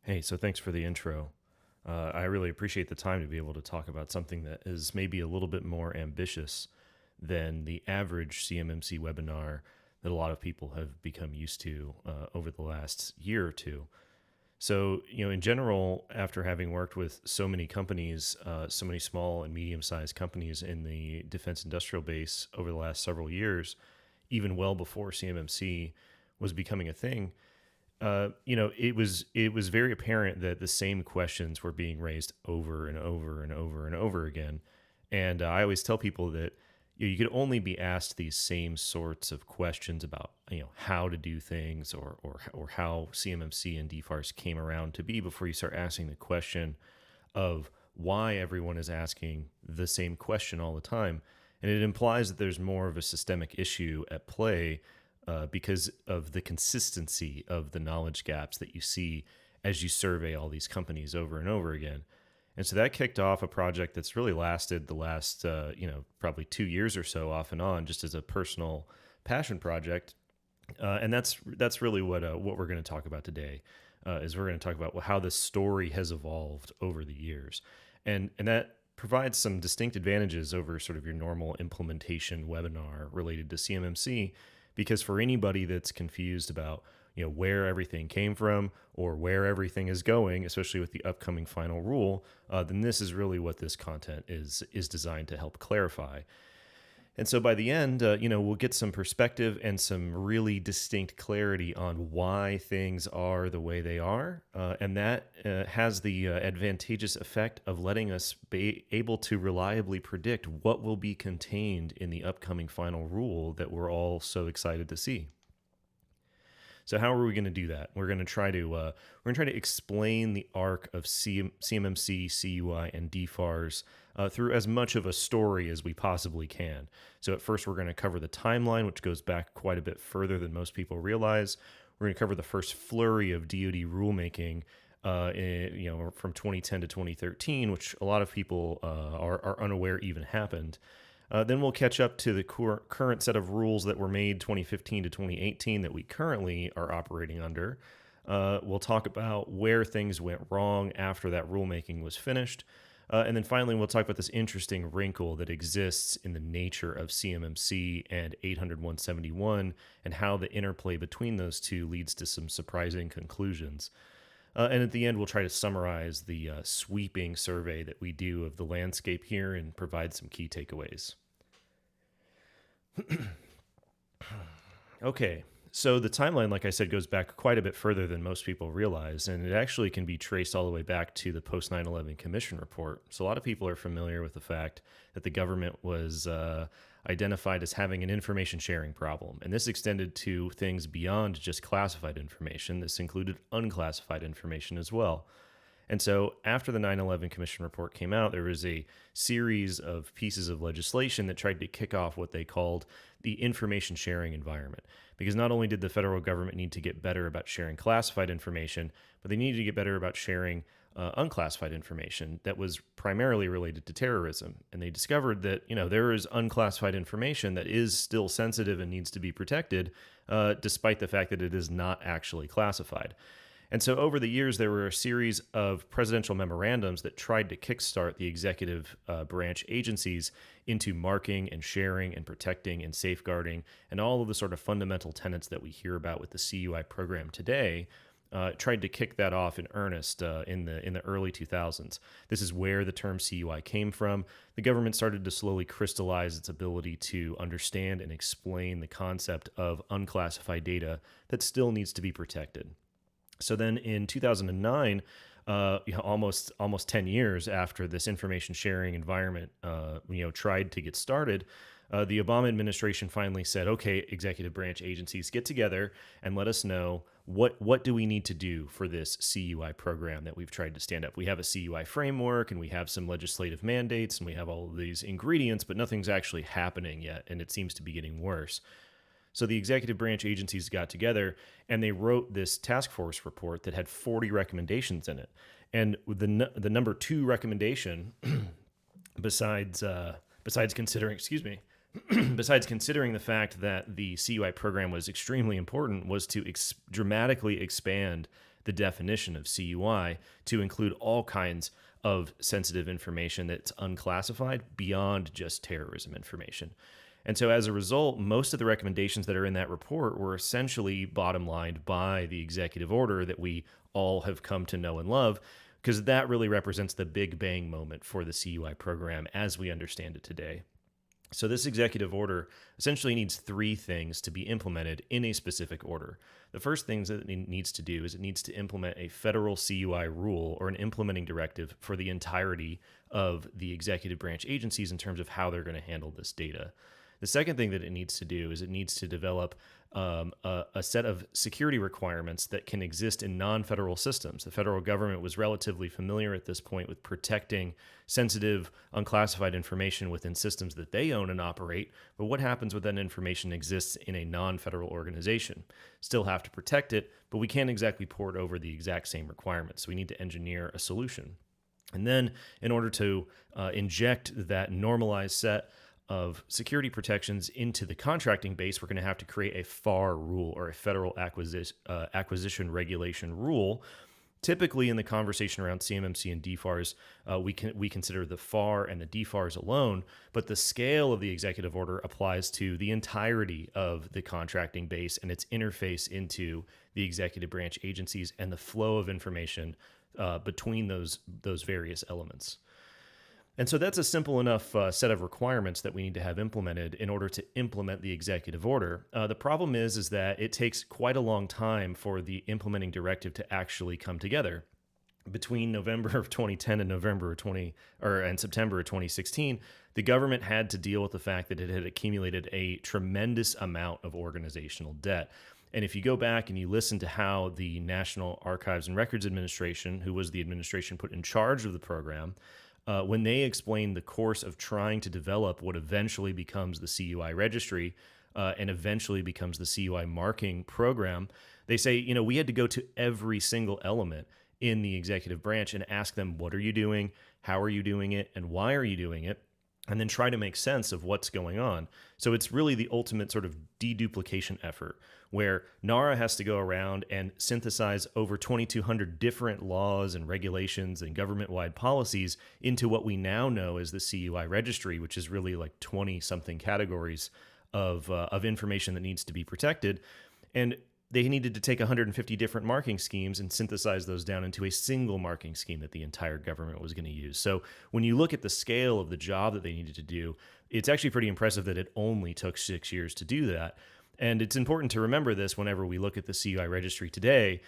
Hey, so thanks for the intro. I really appreciate the time to be able to talk about something that is maybe a little bit more ambitious than the average CMMC webinar that a lot of people have become used to over the last year or two. So, in general, after having worked with so many companies, so many small and medium sized companies in the defense industrial base over the last several years, even well before CMMC was becoming a thing, it was very apparent that the same questions were being raised over and over and over and over again. And I always tell people that you could only be asked these same sorts of questions about how to do things or how CMMC and DFARS came around to be before you start asking the question of why everyone is asking the same question all the time. And it implies that there's more of a systemic issue at play because of the consistency of the knowledge gaps that you see as you survey all these companies over and over again. And so that kicked off a project that's really lasted the last, probably 2 years or so off and on, just as a personal passion project. And that's really what we're going to talk about today. Is we're going to talk about how this story has evolved over the years, and that provides some distinct advantages over sort of your normal implementation webinar related to CMMC, because for anybody that's confused about where everything came from or where everything is going, especially with the upcoming final rule, then this is really what this content is designed to help clarify. And so by the end, we'll get some perspective and some really distinct clarity on why things are the way they are. And that has the advantageous effect of letting us be able to reliably predict what will be contained in the upcoming final rule that we're all so excited to see. So how are we going to do that? We're going to try to explain the arc of CMMC, CUI, and DFARS through as much of a story as we possibly can. So at first, we're going to cover the timeline, which goes back quite a bit further than most people realize. We're going to cover the first flurry of DoD rulemaking, from 2010 to 2013, which a lot of people are unaware even happened. Then we'll catch up to the current set of rules that were made 2015 to 2018 that we currently are operating under. We'll talk about where things went wrong after that rulemaking was finished. And then finally, we'll talk about this interesting wrinkle that exists in the nature of CMMC and 800-171 and how the interplay between those two leads to some surprising conclusions. And at the end, we'll try to summarize the sweeping survey that we do of the landscape here and provide some key takeaways. Okay, so the timeline, like I said, goes back quite a bit further than most people realize, and it actually can be traced all the way back to the post 9/11 Commission report. So a lot of people are familiar with the fact that the government was identified as having an information sharing problem, and this extended to things beyond just classified information. This included unclassified information as well. And so after the 9/11 Commission report came out, there was a series of pieces of legislation that tried to kick off what they called the information sharing environment. Because not only did the federal government need to get better about sharing classified information, but they needed to get better about sharing unclassified information that was primarily related to terrorism. And they discovered that, there is unclassified information that is still sensitive and needs to be protected, despite the fact that it is not actually classified. And so over the years, there were a series of presidential memorandums that tried to kickstart the executive branch agencies into marking and sharing and protecting and safeguarding and all of the sort of fundamental tenets that we hear about with the CUI program today. Tried to kick that off in earnest in the early 2000s. This is where the term CUI came from. The government started to slowly crystallize its ability to understand and explain the concept of unclassified data that still needs to be protected. So then in 2009, almost 10 years after this information sharing environment, tried to get started, the Obama administration finally said, okay, executive branch agencies, get together and let us know what do we need to do for this CUI program that we've tried to stand up. We have a CUI framework and we have some legislative mandates and we have all of these ingredients, but nothing's actually happening yet, and it seems to be getting worse. So the executive branch agencies got together and they wrote this task force report that had 40 recommendations in it. And the number 2 recommendation, besides considering the fact that the CUI program was extremely important, was to dramatically expand the definition of CUI to include all kinds of sensitive information that's unclassified beyond just terrorism information. And so as a result, most of the recommendations that are in that report were essentially bottom lined by the executive order that we all have come to know and love, because that really represents the big bang moment for the CUI program as we understand it today. So this executive order essentially needs three things to be implemented in a specific order. The first thing that it needs to do is it needs to implement a federal CUI rule or an implementing directive for the entirety of the executive branch agencies in terms of how they're going to handle this data. The second thing that it needs to do is it needs to develop a set of security requirements that can exist in non-federal systems. The federal government was relatively familiar at this point with protecting sensitive, unclassified information within systems that they own and operate, but what happens when that information exists in a non-federal organization? Still have to protect it, but we can't exactly port over the exact same requirements, so we need to engineer a solution. And then in order to inject that normalized set of security protections into the contracting base, we're going to have to create a FAR rule, or a federal acquisition regulation rule. Typically in the conversation around CMMC and DFARS, we consider the FAR and the DFARS alone, but the scale of the executive order applies to the entirety of the contracting base and its interface into the executive branch agencies and the flow of information between those various elements. And so that's a simple enough set of requirements that we need to have implemented in order to implement the executive order. The problem is that it takes quite a long time for the implementing directive to actually come together. Between November of 2010 and September of 2016, the government had to deal with the fact that it had accumulated a tremendous amount of organizational debt. And if you go back and you listen to how the National Archives and Records Administration, who was the administration put in charge of the program, when they explain the course of trying to develop what eventually becomes the CUI registry and eventually becomes the CUI marking program, they say, we had to go to every single element in the executive branch and ask them, what are you doing? How are you doing it? And why are you doing it? And then try to make sense of what's going on. So it's really the ultimate sort of deduplication effort, where NARA has to go around and synthesize over 2,200 different laws and regulations and government-wide policies into what we now know as the CUI registry, which is really like 20-something categories of information that needs to be protected. And they needed to take 150 different marking schemes and synthesize those down into a single marking scheme that the entire government was going to use. So when you look at the scale of the job that they needed to do, it's actually pretty impressive that it only took 6 years to do that. And it's important to remember this whenever we look at the CUI registry today,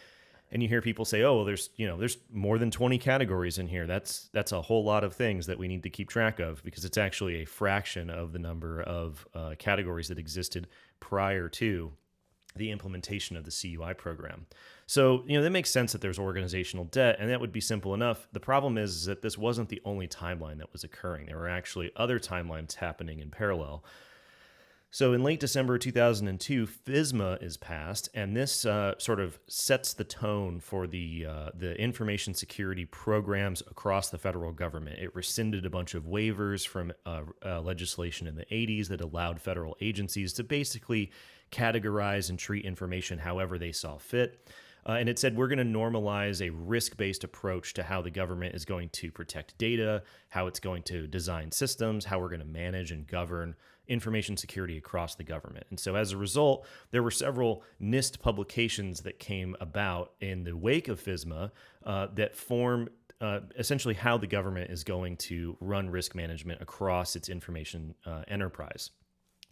and you hear people say, "Oh, well, there's more than 20 categories in here. That's a whole lot of things that we need to keep track of," because it's actually a fraction of the number of categories that existed prior to the implementation of the CUI program. So, that makes sense that there's organizational debt, and that would be simple enough. The problem is that this wasn't the only timeline that was occurring. There were actually other timelines happening in parallel. So in late December 2002, FISMA is passed, and this sort of sets the tone for the information security programs across the federal government. It rescinded a bunch of waivers from legislation in the 80s that allowed federal agencies to basically categorize and treat information however they saw fit. And it said we're going to normalize a risk-based approach to how the government is going to protect data, how it's going to design systems, how we're going to manage and govern information security across the government. And so as a result, there were several NIST publications that came about in the wake of FISMA that form essentially how the government is going to run risk management across its information enterprise.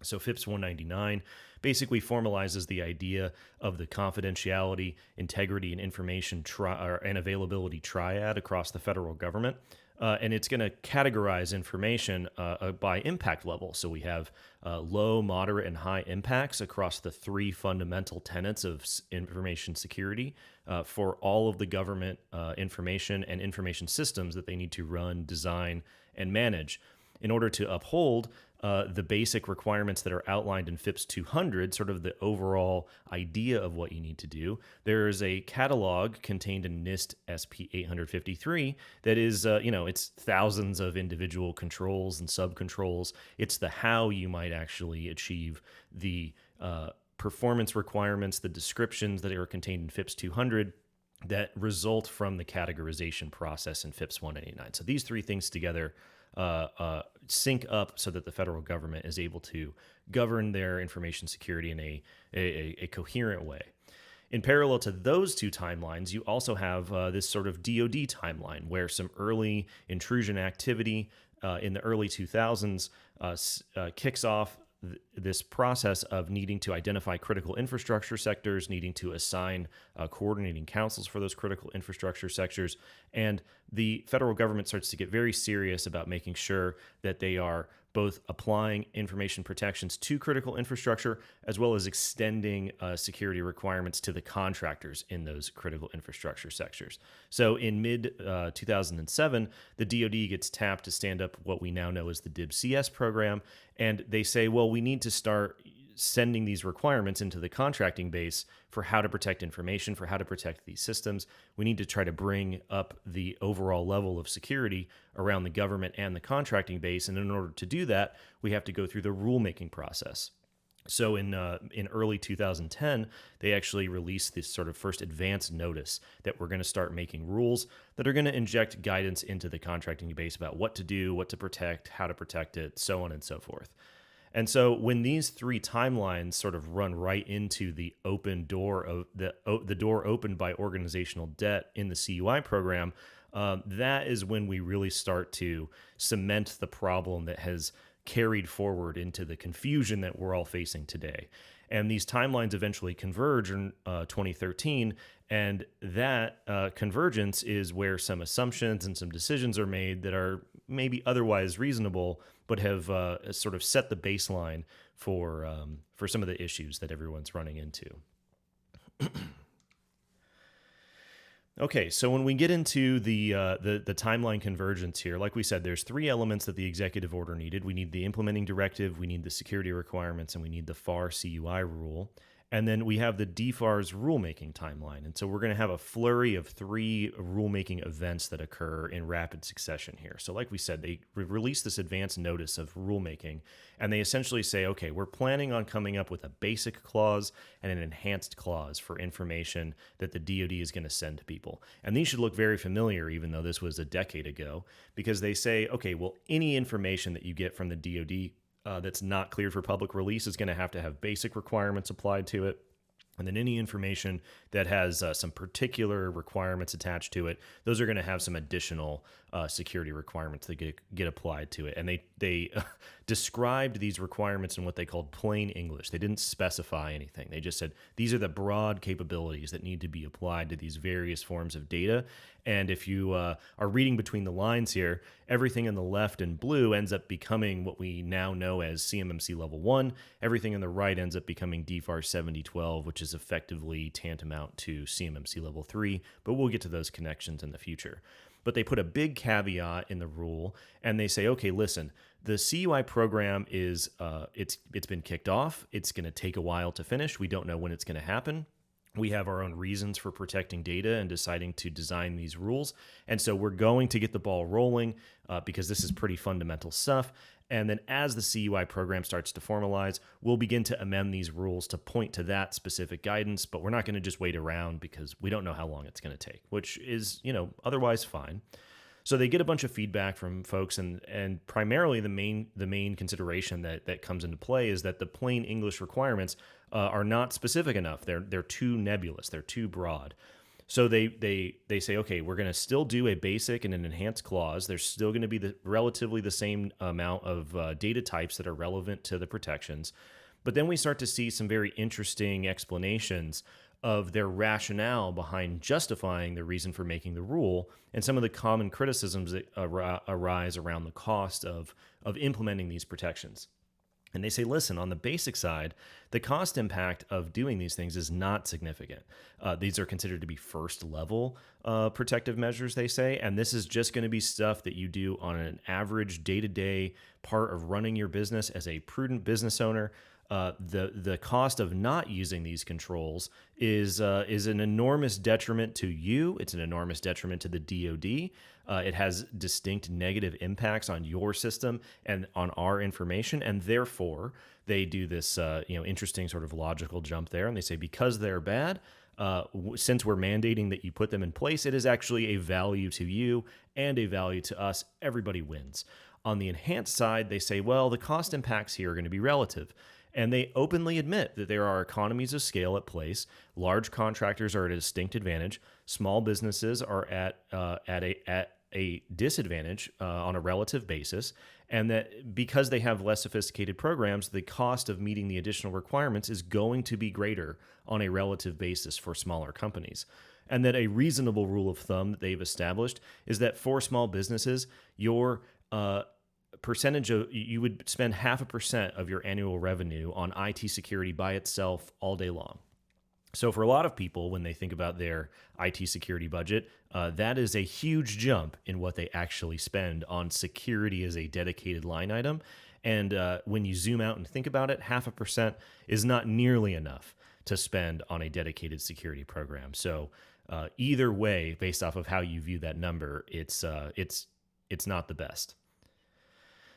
So FIPS 199 basically formalizes the idea of the confidentiality, integrity, and information and availability triad across the federal government. And it's going to categorize information by impact level. So we have low, moderate, and high impacts across the three fundamental tenets of information security for all of the government information and information systems that they need to run, design, and manage. In order to uphold the basic requirements that are outlined in FIPS 200, sort of the overall idea of what you need to do, there is a catalog contained in NIST SP 853 that is, it's thousands of individual controls and subcontrols. It's the how you might actually achieve the performance requirements, the descriptions that are contained in FIPS 200. that result from the categorization process in FIPS 189. So these three things together sync up so that the federal government is able to govern their information security in a coherent way. In parallel to those two timelines, you also have this sort of DoD timeline where some early intrusion activity in the early 2000s kicks off this process of needing to identify critical infrastructure sectors, needing to assign coordinating councils for those critical infrastructure sectors. And the federal government starts to get very serious about making sure that they are both applying information protections to critical infrastructure as well as extending security requirements to the contractors in those critical infrastructure sectors. So in mid 2007, the DoD gets tapped to stand up what we now know as the DIBCS program. And they say, well, we need to start sending these requirements into the contracting base for how to protect information, for how to protect these systems. We need to try to bring up the overall level of security around the government and the contracting base. And in order to do that, we have to go through the rulemaking process. So in early 2010, they actually released this sort of first advance notice that we're going to start making rules that are going to inject guidance into the contracting base about what to do, what to protect, how to protect it, so on and so forth. And so when these three timelines sort of run right into the open door of the door opened by organizational debt in the CUI program, that is when we really start to cement the problem that has carried forward into the confusion that we're all facing today. And these timelines eventually converge in 2013, and that convergence is where some assumptions and some decisions are made that are maybe otherwise reasonable, but have sort of set the baseline for some of the issues that everyone's running into. Okay, so when we get into the timeline convergence here, like we said, there's three elements that the executive order needed. We need the implementing directive, we need the security requirements, and we need the FAR CUI rule. And then we have the DFARS rulemaking timeline. And so we're going to have a flurry of three rulemaking events that occur in rapid succession here. So like we said, they release this advance notice of rulemaking, and they essentially say, okay, we're planning on coming up with a basic clause and an enhanced clause for information that the DoD is going to send to people. And these should look very familiar, even though this was a decade ago, because they say, okay, well, any information that you get from the DoD that's not cleared for public release is going to have basic requirements applied to it. And then any information that has some particular requirements attached to it, those are going to have some additional security requirements that get applied to it. And they described these requirements in what they called plain English. They didn't specify anything. They just said, these are the broad capabilities that need to be applied to these various forms of data. And if you are reading between the lines here, everything in the left in blue ends up becoming what we now know as CMMC Level 1. Everything on the right ends up becoming DFARS 7012, which is effectively tantamount to CMMC Level 3, but we'll get to those connections in the future. But they put a big caveat in the rule, and they say, okay, listen, the CUI program is it's been kicked off. It's going to take a while to finish. We don't know when it's going to happen. We have our own reasons for protecting data and deciding to design these rules. And so we're going to get the ball rolling because this is pretty fundamental stuff. And then as the CUI program starts to formalize, we'll begin to amend these rules to point to that specific guidance, but we're not going to just wait around because we don't know how long it's going to take, which is, otherwise fine. So they get a bunch of feedback from folks, and primarily the main consideration that comes into play is that the plain English requirements are not specific enough. They're too nebulous. They're too broad. So they say, okay, we're going to still do a basic and an enhanced clause. There's still going to be relatively the same amount of data types that are relevant to the protections. But then we start to see some very interesting explanations of their rationale behind justifying the reason for making the rule and some of the common criticisms that arise around the cost of implementing these protections. And they say, listen, on the basic side, the cost impact of doing these things is not significant. These are considered to be first level protective measures, they say, and this is just going to be stuff that you do on an average day-to-day part of running your business as a prudent business owner. The cost of not using these controls is an enormous detriment to you. It's an enormous detriment to the DoD. It has distinct negative impacts on your system and on our information, and therefore they do this interesting sort of logical jump there, and they say because they're bad, since we're mandating that you put them in place, it is actually a value to you and a value to us. Everybody wins. On the enhanced side, they say, well, the cost impacts here are going to be relative. And they openly admit that there are economies of scale at place. Large contractors are at a distinct advantage. Small businesses are at a disadvantage on a relative basis, and that because they have less sophisticated programs, the cost of meeting the additional requirements is going to be greater on a relative basis for smaller companies. And that a reasonable rule of thumb that they've established is that for small businesses, your percentage of you would spend 0.5% of your annual revenue on IT security by itself all day long. So for a lot of people, when they think about their IT security budget, that is a huge jump in what they actually spend on security as a dedicated line item. And when you zoom out and think about it, 0.5% is not nearly enough to spend on a dedicated security program. So either way, based off of how you view that number, it's not the best.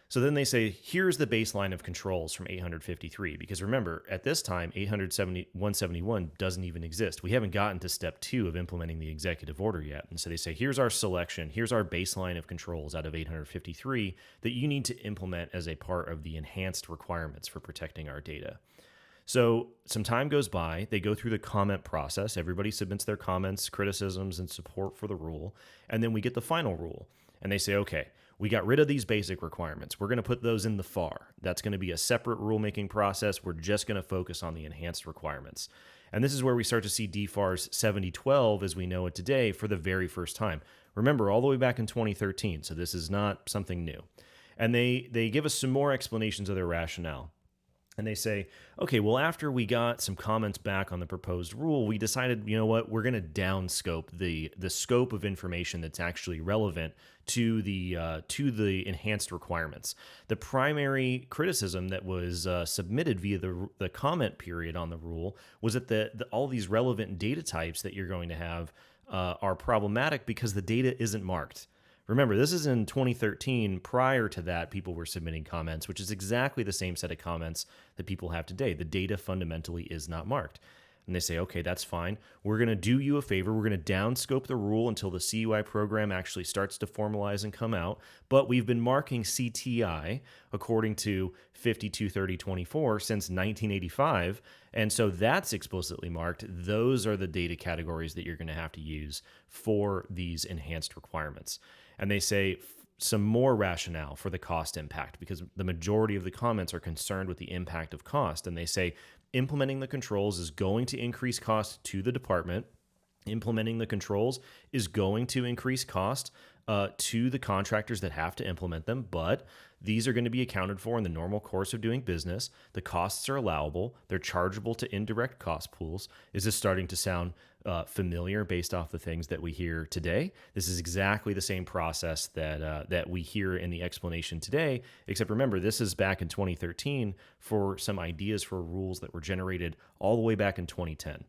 So then they say, here's the baseline of controls from 853. Because remember, at this time, 171 doesn't even exist. We haven't gotten to step 2 of implementing the executive order yet. And so they say, here's our selection. Here's our baseline of controls out of 853 that you need to implement as a part of the enhanced requirements for protecting our data. So some time goes by. They go through the comment process. Everybody submits their comments, criticisms, and support for the rule. And then we get the final rule. And they say, okay, we got rid of these basic requirements. We're going to put those in the FAR. That's going to be a separate rulemaking process. We're just going to focus on the enhanced requirements. And this is where we start to see DFARS 7012 as we know it today for the very first time. Remember, all the way back in 2013, so this is not something new. And they give us some more explanations of their rationale. And they say, okay, well, after we got some comments back on the proposed rule, we decided, you know what, we're going to downscope the scope of information that's actually relevant to the enhanced requirements. The primary criticism that was submitted via the comment period on the rule was that all these relevant data types that you're going to have are problematic because the data isn't marked. Remember, this is in 2013. Prior to that, people were submitting comments, which is exactly the same set of comments that people have today. The data fundamentally is not marked. And they say, okay, that's fine. We're going to do you a favor. We're going to downscope the rule until the CUI program actually starts to formalize and come out. But we've been marking CTI according to 523024 since 1985. And so that's explicitly marked. Those are the data categories that you're going to have to use for these enhanced requirements. And they say some more rationale for the cost impact because the majority of the comments are concerned with the impact of cost. And they say implementing the controls is going to increase cost to the department. Implementing the controls is going to increase cost to the contractors that have to implement them, but these are going to be accounted for in the normal course of doing business. The costs are allowable. They're chargeable to indirect cost pools. Is this starting to sound familiar based off the things that we hear today? This is exactly the same process that we hear in the explanation today, except remember, this is back in 2013 for some ideas for rules that were generated all the way back in 2010.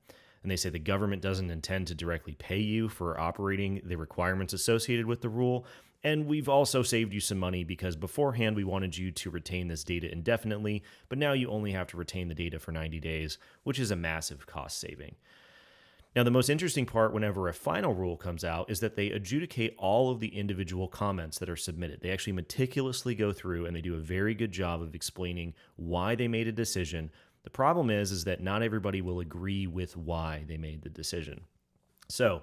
And they say the government doesn't intend to directly pay you for operating the requirements associated with the rule. And we've also saved you some money because beforehand we wanted you to retain this data indefinitely, but now you only have to retain the data for 90 days, which is a massive cost saving. Now, the most interesting part whenever a final rule comes out is that they adjudicate all of the individual comments that are submitted. They actually meticulously go through and they do a very good job of explaining why they made a decision. The problem is that not everybody will agree with why they made the decision. So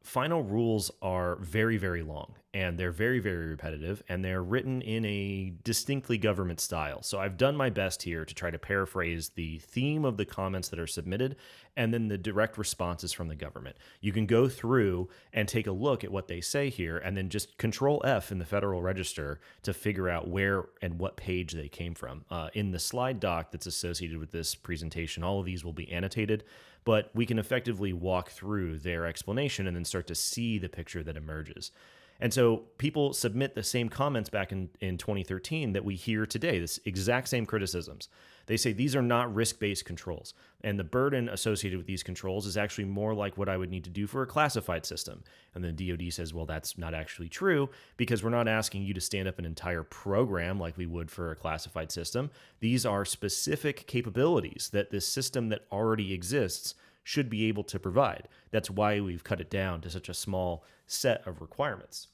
final rules are very, very long, and they're very, very repetitive, and they're written in a distinctly government style. So I've done my best here to try to paraphrase the theme of the comments that are submitted and then the direct responses from the government. You can go through and take a look at what they say here and then just Control F in the Federal Register to figure out where and what page they came from. In the slide doc that's associated with this presentation, all of these will be annotated, but we can effectively walk through their explanation and then start to see the picture that emerges. And so people submit the same comments back in 2013 that we hear today, this exact same criticisms. They say these are not risk-based controls, and the burden associated with these controls is actually more like what I would need to do for a classified system. And then DoD says, well, that's not actually true because we're not asking you to stand up an entire program like we would for a classified system. These are specific capabilities that this system that already exists should be able to provide. That's why we've cut it down to such a small set of requirements.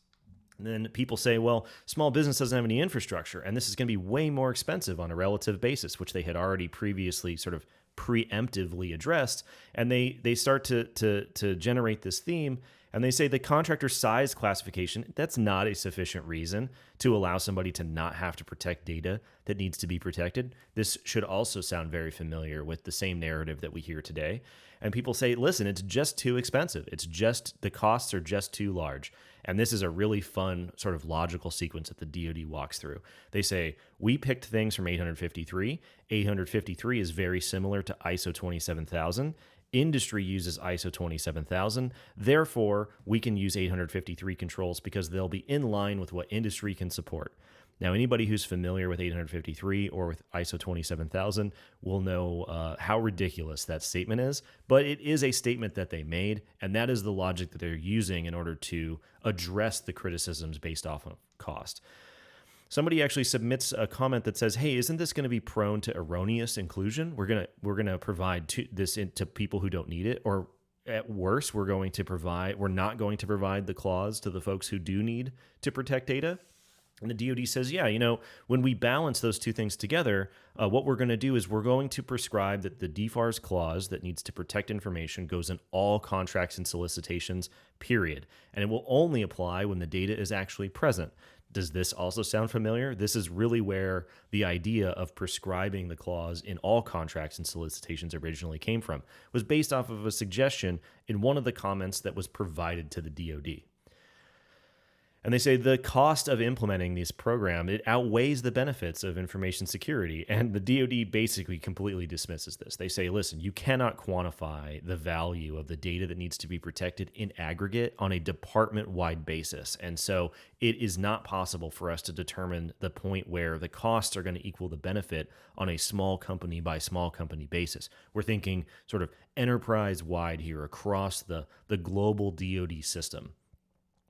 And then people say, well, small business doesn't have any infrastructure, and this is going to be way more expensive on a relative basis, which they had already previously sort of preemptively addressed. And they start to generate this theme, and they say the contractor size classification, that's not a sufficient reason to allow somebody to not have to protect data that needs to be protected. This should also sound very familiar with the same narrative that we hear today. And people say, listen, it's just too expensive. It's just, the costs are just too large. And this is a really fun sort of logical sequence that the DoD walks through. They say, we picked things from 853. 853 is very similar to ISO 27000. Industry uses ISO 27000. Therefore, we can use 853 controls because they'll be in line with what industry can support. Now, anybody who's familiar with 853 or with ISO 27000 will know how ridiculous that statement is, but it is a statement that they made, and that is the logic that they're using in order to address the criticisms based off of cost. Somebody actually submits a comment that says, hey, isn't this going to be prone to erroneous inclusion? We're gonna provide this to people who don't need it, or at worst, we're not going to provide the clause to the folks who do need to protect data. And the DoD says, yeah, when we balance those two things together, what we're going to do is we're going to prescribe that the DFARS clause that needs to protect information goes in all contracts and solicitations, period. And it will only apply when the data is actually present. Does this also sound familiar? This is really where the idea of prescribing the clause in all contracts and solicitations originally came from. It was based off of a suggestion in one of the comments that was provided to the DoD. And they say the cost of implementing this program, it outweighs the benefits of information security. And the DoD basically completely dismisses this. They say, listen, you cannot quantify the value of the data that needs to be protected in aggregate on a department-wide basis. And so it is not possible for us to determine the point where the costs are going to equal the benefit on a small company by small company basis. We're thinking sort of enterprise-wide here across the global DoD system.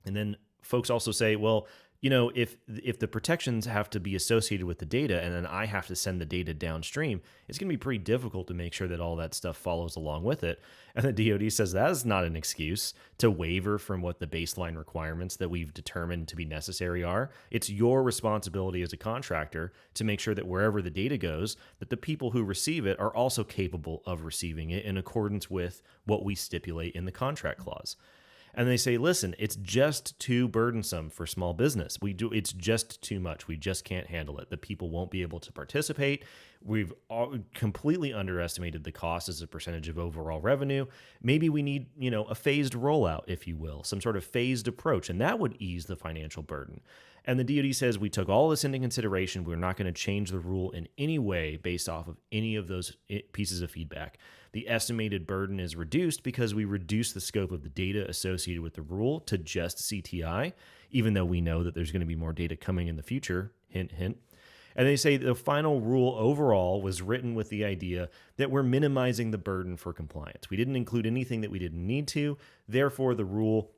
And then folks also say, well, if the protections have to be associated with the data and then I have to send the data downstream, it's going to be pretty difficult to make sure that all that stuff follows along with it. And the DoD says that is not an excuse to waver from what the baseline requirements that we've determined to be necessary are. It's your responsibility as a contractor to make sure that wherever the data goes, that the people who receive it are also capable of receiving it in accordance with what we stipulate in the contract clause. And they say, listen, it's just too burdensome for small business. It's just too much. We just can't handle it. The people won't be able to participate. We've completely underestimated the cost as a percentage of overall revenue. Maybe we need, a phased rollout, if you will, some sort of phased approach, and that would ease the financial burden. And the DoD says we took all this into consideration. We're not going to change the rule in any way based off of any of those pieces of feedback. The estimated burden is reduced because we reduce the scope of the data associated with the rule to just CTI, even though we know that there's going to be more data coming in the future. Hint, hint. And they say the final rule overall was written with the idea that we're minimizing the burden for compliance. We didn't include anything that we didn't need to. Therefore, the rule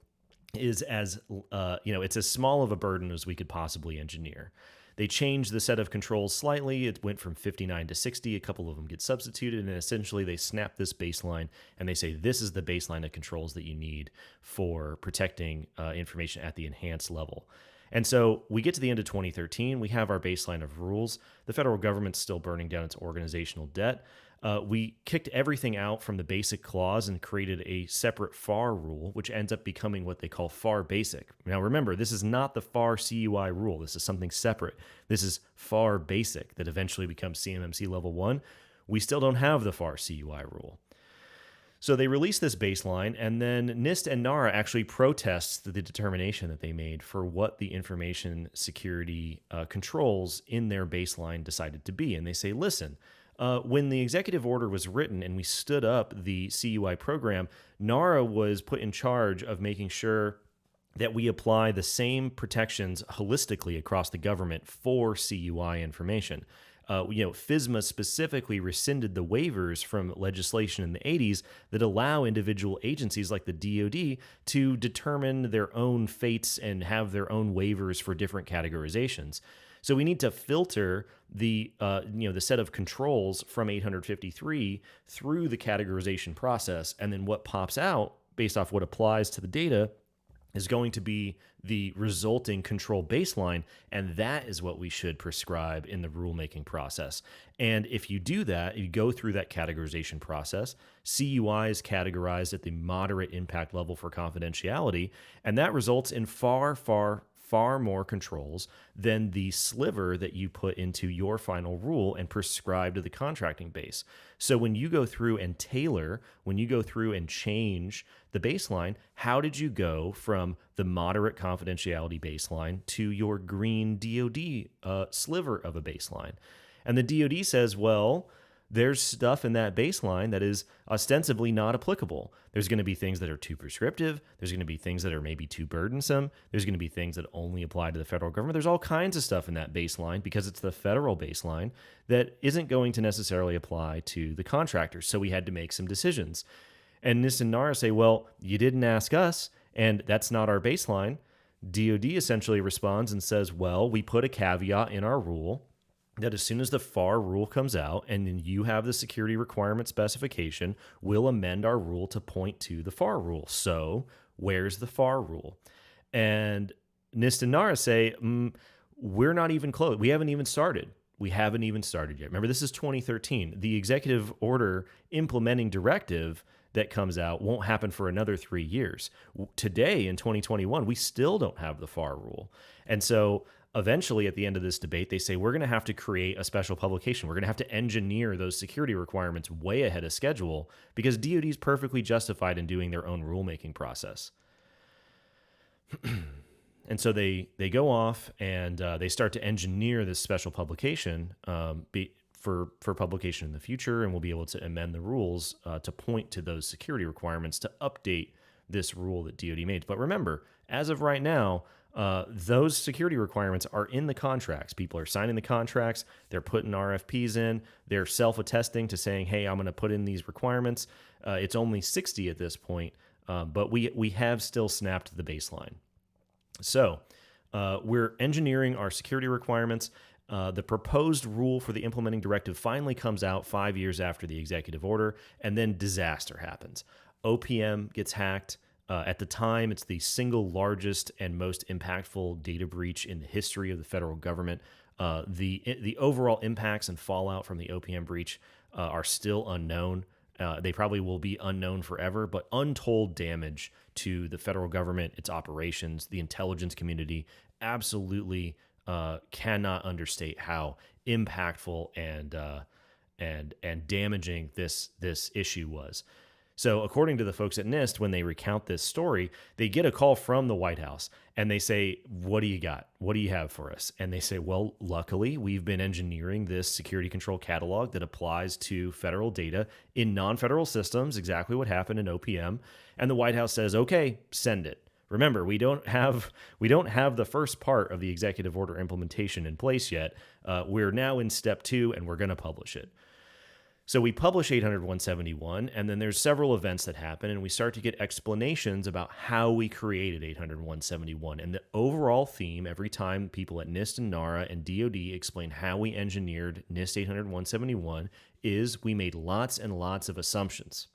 is it's as small of a burden as we could possibly engineer. They changed the set of controls slightly. It went from 59 to 60. A couple of them get substituted, and essentially they snap this baseline, and they say this is the baseline of controls that you need for protecting information at the enhanced level. And so we get to the end of 2013. We have our baseline of rules. The federal government's still burning down its organizational debt. We kicked everything out from the basic clause and created a separate FAR rule, which ends up becoming what they call FAR basic. Now, remember, this is not the FAR CUI rule. This is something separate. This is FAR basic that eventually becomes CMMC level 1. We still don't have the FAR CUI rule. So they released this baseline, and then NIST and NARA actually protests the determination that they made for what the information security controls in their baseline decided to be. And they say, listen, when the executive order was written and we stood up the CUI program, NARA was put in charge of making sure that we apply the same protections holistically across the government for CUI information. FISMA specifically rescinded the waivers from legislation in the 80s that allow individual agencies like the DoD to determine their own fates and have their own waivers for different categorizations. So we need to filter the the set of controls from 853 through the categorization process, and then what pops out based off what applies to the data is going to be the resulting control baseline, and that is what we should prescribe in the rulemaking process. And if you do that, you go through that categorization process, CUI is categorized at the moderate impact level for confidentiality, and that results in far more controls than the sliver that you put into your final rule and prescribe to the contracting base. So when you go through and tailor, when you go through and change the baseline, how did you go from the moderate confidentiality baseline to your green DoD sliver of a baseline? And the DoD says, well, there's stuff in that baseline that is ostensibly not applicable. There's going to be things that are too prescriptive. There's going to be things that are maybe too burdensome. There's going to be things that only apply to the federal government. There's all kinds of stuff in that baseline because it's the federal baseline that isn't going to necessarily apply to the contractors. So we had to make some decisions. And NIST and NARA say, well, you didn't ask us, and that's not our baseline. DoD essentially responds and says, well, we put a caveat in our rule that as soon as the FAR rule comes out and then you have the security requirement specification, we'll amend our rule to point to the FAR rule. So where's the FAR rule? And NIST and NARA say, we're not even close. We haven't even started. We haven't even started yet. Remember, this is 2013. The executive order implementing directive that comes out won't happen for another 3 years. Today in 2021, we still don't have the FAR rule. And so eventually, at the end of this debate, they say, we're going to have to create a special publication. We're going to have to engineer those security requirements way ahead of schedule because DoD is perfectly justified in doing their own rulemaking process. And so they go off and they start to engineer this special publication for publication in the future, and we'll be able to amend the rules to point to those security requirements to update this rule that DoD made. But remember, as of right now, those security requirements are in the contracts. People are signing the contracts. They're putting RFPs in. They're self-attesting to saying, hey, I'm going to put in these requirements. It's only 60 at this point, but we have still snapped the baseline. So we're engineering our security requirements. The proposed rule for the implementing directive finally comes out 5 years after the executive order, and then disaster happens. OPM gets hacked. At the time, it's the single largest and most impactful data breach in the history of the federal government. The overall impacts and fallout from the OPM breach are still unknown. They probably will be unknown forever, but untold damage to the federal government, its operations, the intelligence community, absolutely cannot understate how impactful and damaging this issue was. So according to the folks at NIST, when they recount this story, they get a call from the White House and they say, what do you got? What do you have for us? And they say, well, luckily, we've been engineering this security control catalog that applies to federal data in non-federal systems, exactly what happened in OPM. And the White House says, okay, send it. Remember, we don't have the first part of the executive order implementation in place yet. We're now in step 2 and we're going to publish it. So we publish 800-171, and then there's several events that happen, and we start to get explanations about how we created 800-171. And the overall theme, every time people at NIST and NARA and DoD explain how we engineered NIST 800-171, is we made lots and lots of assumptions.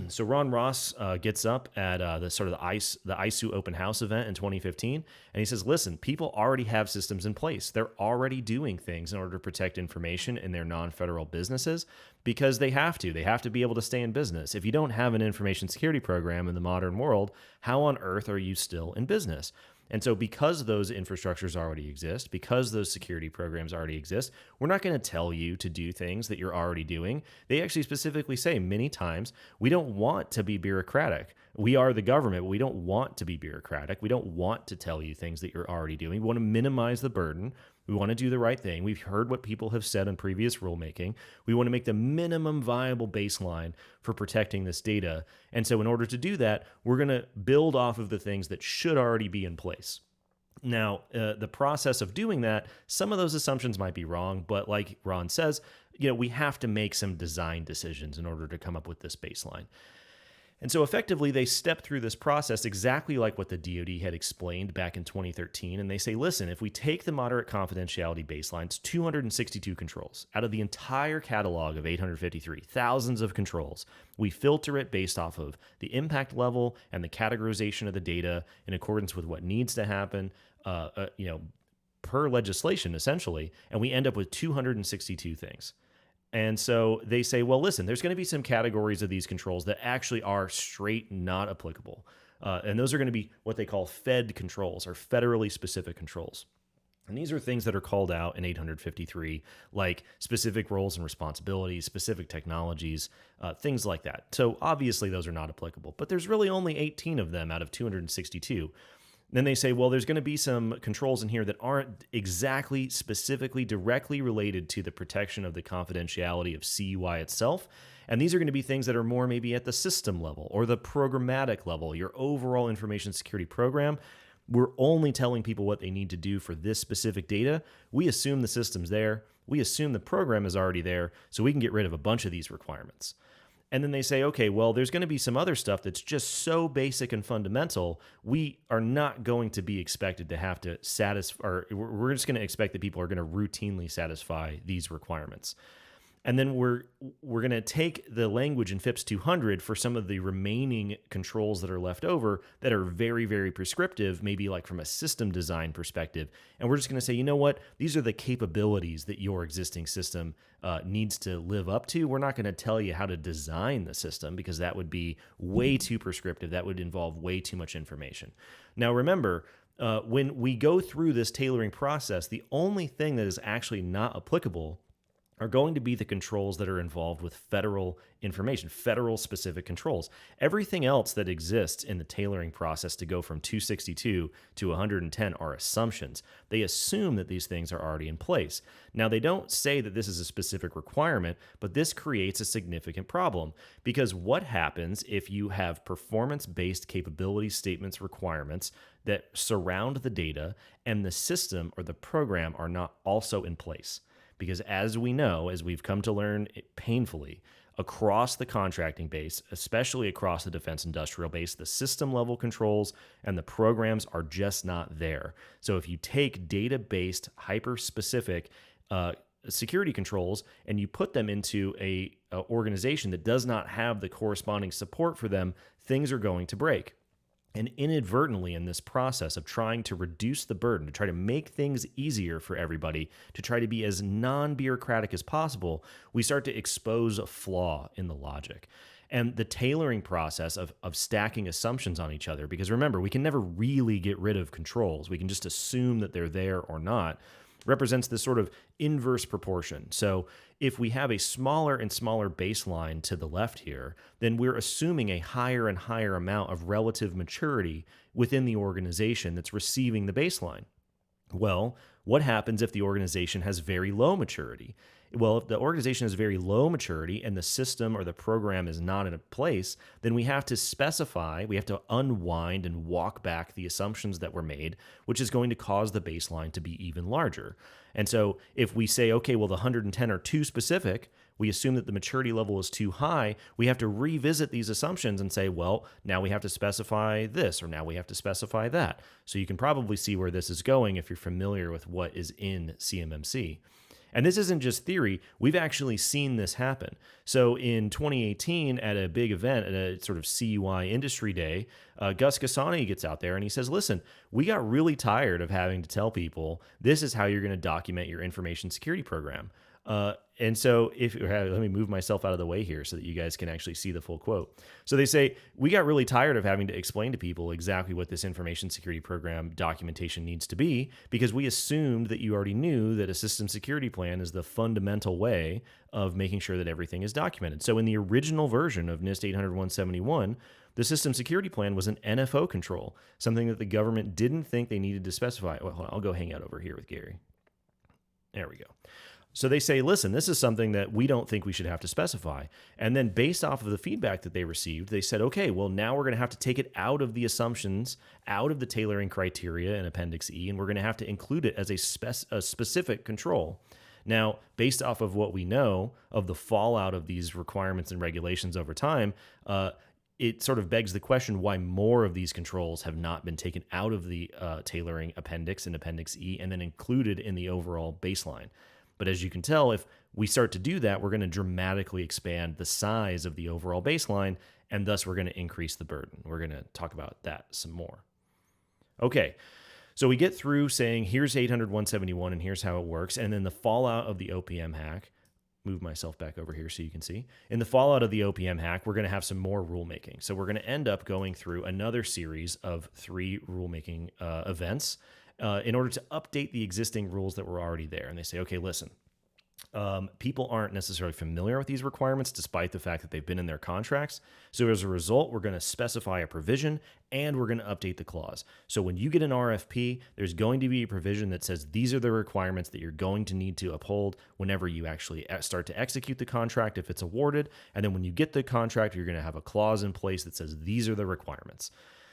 So Ron Ross gets up at the ISOO open house event in 2015, and he says, listen, people already have systems in place. They're already doing things in order to protect information in their non-federal businesses because they have to. They have to be able to stay in business. If you don't have an information security program in the modern world, how on earth are you still in business? And so because those infrastructures already exist, because those security programs already exist, we're not going to tell you to do things that you're already doing. They actually specifically say many times, we don't want to be bureaucratic. We are the government, but we don't want to be bureaucratic. We don't want to tell you things that you're already doing. We want to minimize the burden. We want to do the right thing. We've heard what people have said in previous rulemaking. We want to make the minimum viable baseline for protecting this data. And so in order to do that, we're going to build off of the things that should already be in place. Now, the process of doing that, some of those assumptions might be wrong, but like Ron says, we have to make some design decisions in order to come up with this baseline. And so effectively, they step through this process exactly like what the DoD had explained back in 2013. And they say, listen, if we take the moderate confidentiality baselines, 262 controls out of the entire catalog of 853, thousands of controls, we filter it based off of the impact level and the categorization of the data in accordance with what needs to happen, per legislation, essentially. And we end up with 262 things. And so they say, well, listen, there's going to be some categories of these controls that actually are straight not applicable. And those are going to be what they call Fed controls, or federally specific controls. And these are things that are called out in 853, like specific roles and responsibilities, specific technologies, things like that. So obviously those are not applicable, but there's really only 18 of them out of 262. Then they say, well, there's going to be some controls in here that aren't exactly, specifically, directly related to the protection of the confidentiality of CUI itself. And these are going to be things that are more maybe at the system level or the programmatic level, your overall information security program. We're only telling people what they need to do for this specific data. We assume the system's there. We assume the program is already there, so we can get rid of a bunch of these requirements. And then they say, okay, well, there's going to be some other stuff that's just so basic and fundamental, we are not going to be expected to have to satisfy, or we're just going to expect that people are going to routinely satisfy these requirements. And then we're going to take the language in FIPS 200 for some of the remaining controls that are left over that are very, very prescriptive, maybe like from a system design perspective. And we're just going to say, you know what? These are the capabilities that your existing system needs to live up to. We're not going to tell you how to design the system because that would be way too prescriptive. That would involve way too much information. Now, remember, when we go through this tailoring process, the only thing that is actually not applicable are going to be the controls that are involved with federal information, federal specific controls. Everything else that exists in the tailoring process to go from 262 to 110 are assumptions. They assume that these things are already in place. Now, they don't say that this is a specific requirement, but this creates a significant problem because what happens if you have performance-based capability statements requirements that surround the data and the system or the program are not also in place? Because as we know, as we've come to learn painfully, across the contracting base, especially across the defense industrial base, the system level controls and the programs are just not there. So if you take data-based, hyper-specific security controls and you put them into a organization that does not have the corresponding support for them, things are going to break. And inadvertently in this process of trying to reduce the burden, to try to make things easier for everybody, to try to be as non-bureaucratic as possible, we start to expose a flaw in the logic. And the tailoring process of stacking assumptions on each other, because remember, we can never really get rid of controls. We can just assume that they're there or not, represents this sort of inverse proportion. So if we have a smaller and smaller baseline to the left here, then we're assuming a higher and higher amount of relative maturity within the organization that's receiving the baseline. Well, what happens if the organization has very low maturity? Well, if the organization has very low maturity and the system or the program is not in place, then we have to specify, we have to unwind and walk back the assumptions that were made, which is going to cause the baseline to be even larger. And so if we say, okay, well, the 110 are too specific, we assume that the maturity level is too high, we have to revisit these assumptions and say, well, now we have to specify this, or now we have to specify that. So you can probably see where this is going if you're familiar with what is in CMMC. And this isn't just theory. We've actually seen this happen. So in 2018, at a big event, at a sort of CUI industry day, Gus Gasani gets out there and he says, listen, we got really tired of having to tell people, this is how you're going to document your information security program. And so let me move myself out of the way here so that you guys can actually see the full quote. So they say, we got really tired of having to explain to people exactly what this information security program documentation needs to be because we assumed that you already knew that a system security plan is the fundamental way of making sure that everything is documented. So in the original version of NIST 800-171, the system security plan was an NFO control, something that the government didn't think they needed to specify. Well, hold on, I'll go hang out over here with Gary. There we go. So they say, listen, this is something that we don't think we should have to specify. And then based off of the feedback that they received, they said, okay, well, now we're going to have to take it out of the assumptions, out of the tailoring criteria in Appendix E, and we're going to have to include it as a specific control. Now, based off of what we know of the fallout of these requirements and regulations over time, it sort of begs the question why more of these controls have not been taken out of the tailoring appendix in Appendix E and then included in the overall baseline. But as you can tell, if we start to do that, we're going to dramatically expand the size of the overall baseline, and thus we're going to increase the burden. We're going to talk about that some more. Okay, so we get through saying here's 800.171 and here's how it works, and then the fallout of the OPM hack. Move myself back over here so you can see. In the fallout of the OPM hack, we're going to have some more rulemaking. So we're going to end up going through another series of 3 rulemaking events in order to update the existing rules that were already there. And they say, okay, listen, people aren't necessarily familiar with these requirements despite the fact that they've been in their contracts. So as a result, we're going to specify a provision and we're going to update the clause. So when you get an RFP, there's going to be a provision that says these are the requirements that you're going to need to uphold whenever you actually start to execute the contract if it's awarded. And then when you get the contract, you're going to have a clause in place that says these are the requirements.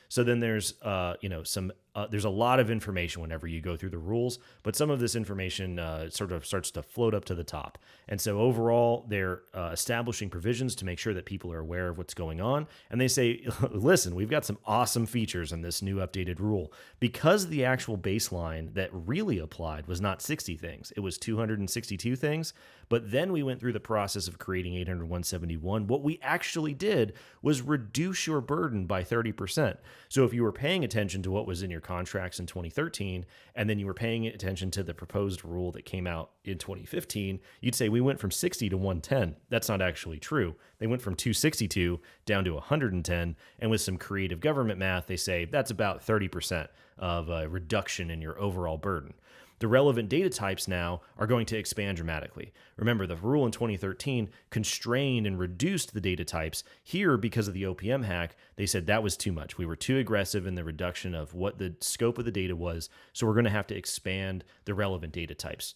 So then there's, there's a lot of information whenever you go through the rules, but some of this information sort of starts to float up to the top. And so overall, they're establishing provisions to make sure that people are aware of what's going on. And they say, listen, we've got some awesome features in this new updated rule. Because the actual baseline that really applied was not 60 things, it was 262 things. But then we went through the process of creating 800.171. What we actually did was reduce your burden by 30%. So if you were paying attention to what was in your contracts in 2013, and then you were paying attention to the proposed rule that came out in 2015, you'd say we went from 60 to 110. That's not actually true. They went from 262 down to 110, and with some creative government math, they say that's about 30% of a reduction in your overall burden. The relevant data types now are going to expand dramatically. Remember, the rule in 2013 constrained and reduced the data types. Here, because of the OPM hack, they said that was too much. We were too aggressive in the reduction of what the scope of the data was, so we're going to have to expand the relevant data types.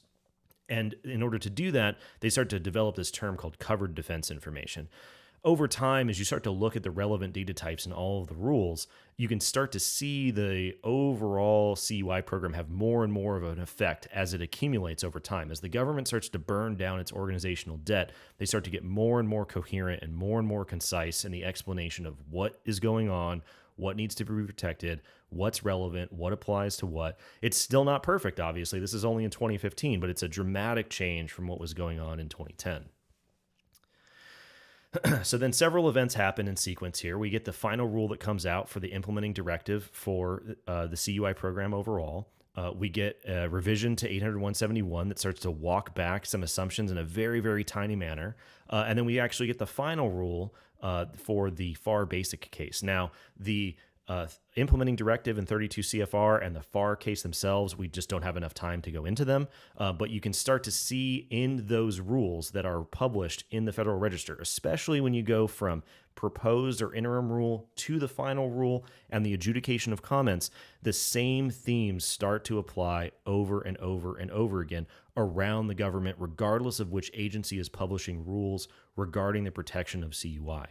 And in order to do that, they start to develop this term called covered defense information. Over time, as you start to look at the relevant data types in all of the rules, you can start to see the overall CUI program have more and more of an effect as it accumulates over time. As the government starts to burn down its organizational debt, they start to get more and more coherent and more concise in the explanation of what is going on, what needs to be protected, what's relevant, what applies to what. It's still not perfect, obviously. This is only in 2015, but it's a dramatic change from what was going on in 2010. So then several events happen in sequence here. We get the final rule that comes out for the implementing directive for the CUI program overall. We get a revision to 800.171 that starts to walk back some assumptions in a very tiny manner. And then we actually get the final rule for the FAR basic case. Now, the implementing directive in 32 CFR and the FAR case themselves, we just don't have enough time to go into them. But you can start to see in those rules that are published in the Federal Register, especially when you go from proposed or interim rule to the final rule and the adjudication of comments, the same themes start to apply over and over again around the government, regardless of which agency is publishing rules regarding the protection of CUI.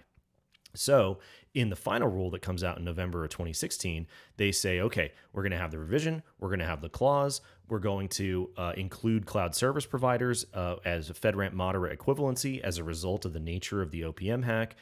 So in the final rule that comes out in November of 2016, they say, okay, we're going to have the revision, we're going to have the clause, we're going to include cloud service providers as a FedRAMP moderate equivalency as a result of the nature of the OPM hack.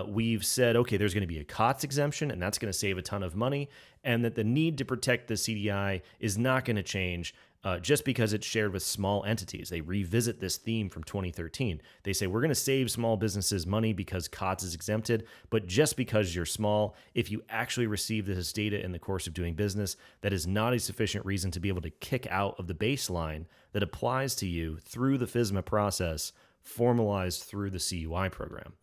We've said, okay, there's going to be a COTS exemption, and that's going to save a ton of money, and that the need to protect the CDI is not going to change just because it's shared with small entities. They revisit this theme from 2013. They say, we're going to save small businesses money because COTS is exempted, but just because you're small, if you actually receive this data in the course of doing business, that is not a sufficient reason to be able to kick out of the baseline that applies to you through the FSMA process, formalized through the CUI program.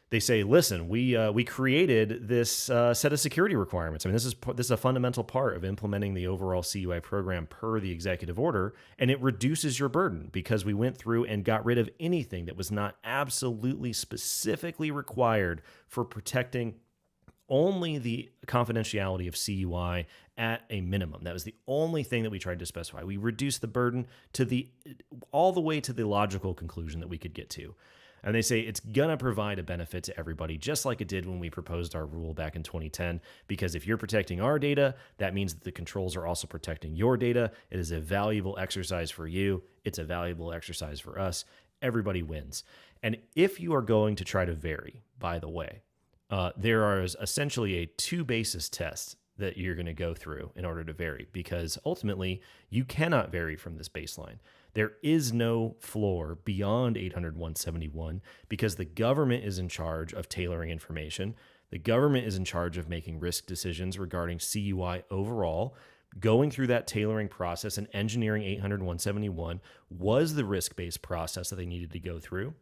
They say, listen, we created this set of security requirements. I mean, this is a fundamental part of implementing the overall CUI program per the executive order, and it reduces your burden because we went through and got rid of anything that was not absolutely specifically required for protecting only the confidentiality of CUI at a minimum. That was the only thing that we tried to specify. We reduced the burden to all the way to the logical conclusion that we could get to. And they say it's going to provide a benefit to everybody, just like it did when we proposed our rule back in 2010, because if you're protecting our data, that means that the controls are also protecting your data. It is a valuable exercise for you. It's a valuable exercise for us. Everybody wins. And if you are going to try to vary, by the way, there is essentially a 2 basis test that you're going to go through in order to vary, because ultimately you cannot vary from this baseline. There is no floor beyond 800.171 because the government is in charge of tailoring information. The government is in charge of making risk decisions regarding CUI overall. Going through that tailoring process and engineering 800.171 was the risk-based process that they needed to go through.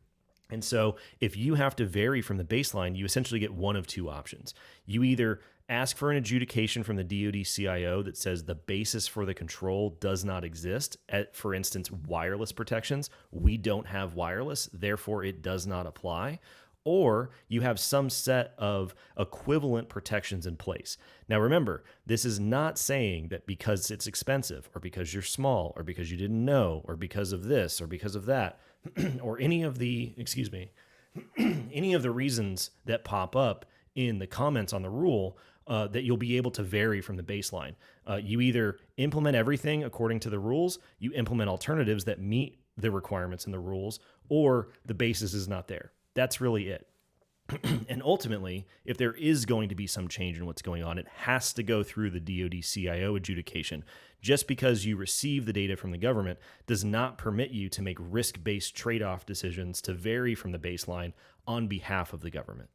And so if you have to vary from the baseline, you essentially get one of 2 options. You either ask for an adjudication from the DoD CIO that says the basis for the control does not exist. For instance, wireless protections. We don't have wireless, therefore it does not apply. Or you have some set of equivalent protections in place. Now remember, this is not saying that because it's expensive or because you're small or because you didn't know or because of this or because of that or any of the, any of the reasons that pop up in the comments on the rule that you'll be able to vary from the baseline. You either implement everything according to the rules, you implement alternatives that meet the requirements in the rules, or the basis is not there. That's really it. And ultimately, if there is going to be some change in what's going on, it has to go through the DoD CIO adjudication. Just because you receive the data from the government does not permit you to make risk-based trade-off decisions to vary from the baseline on behalf of the government.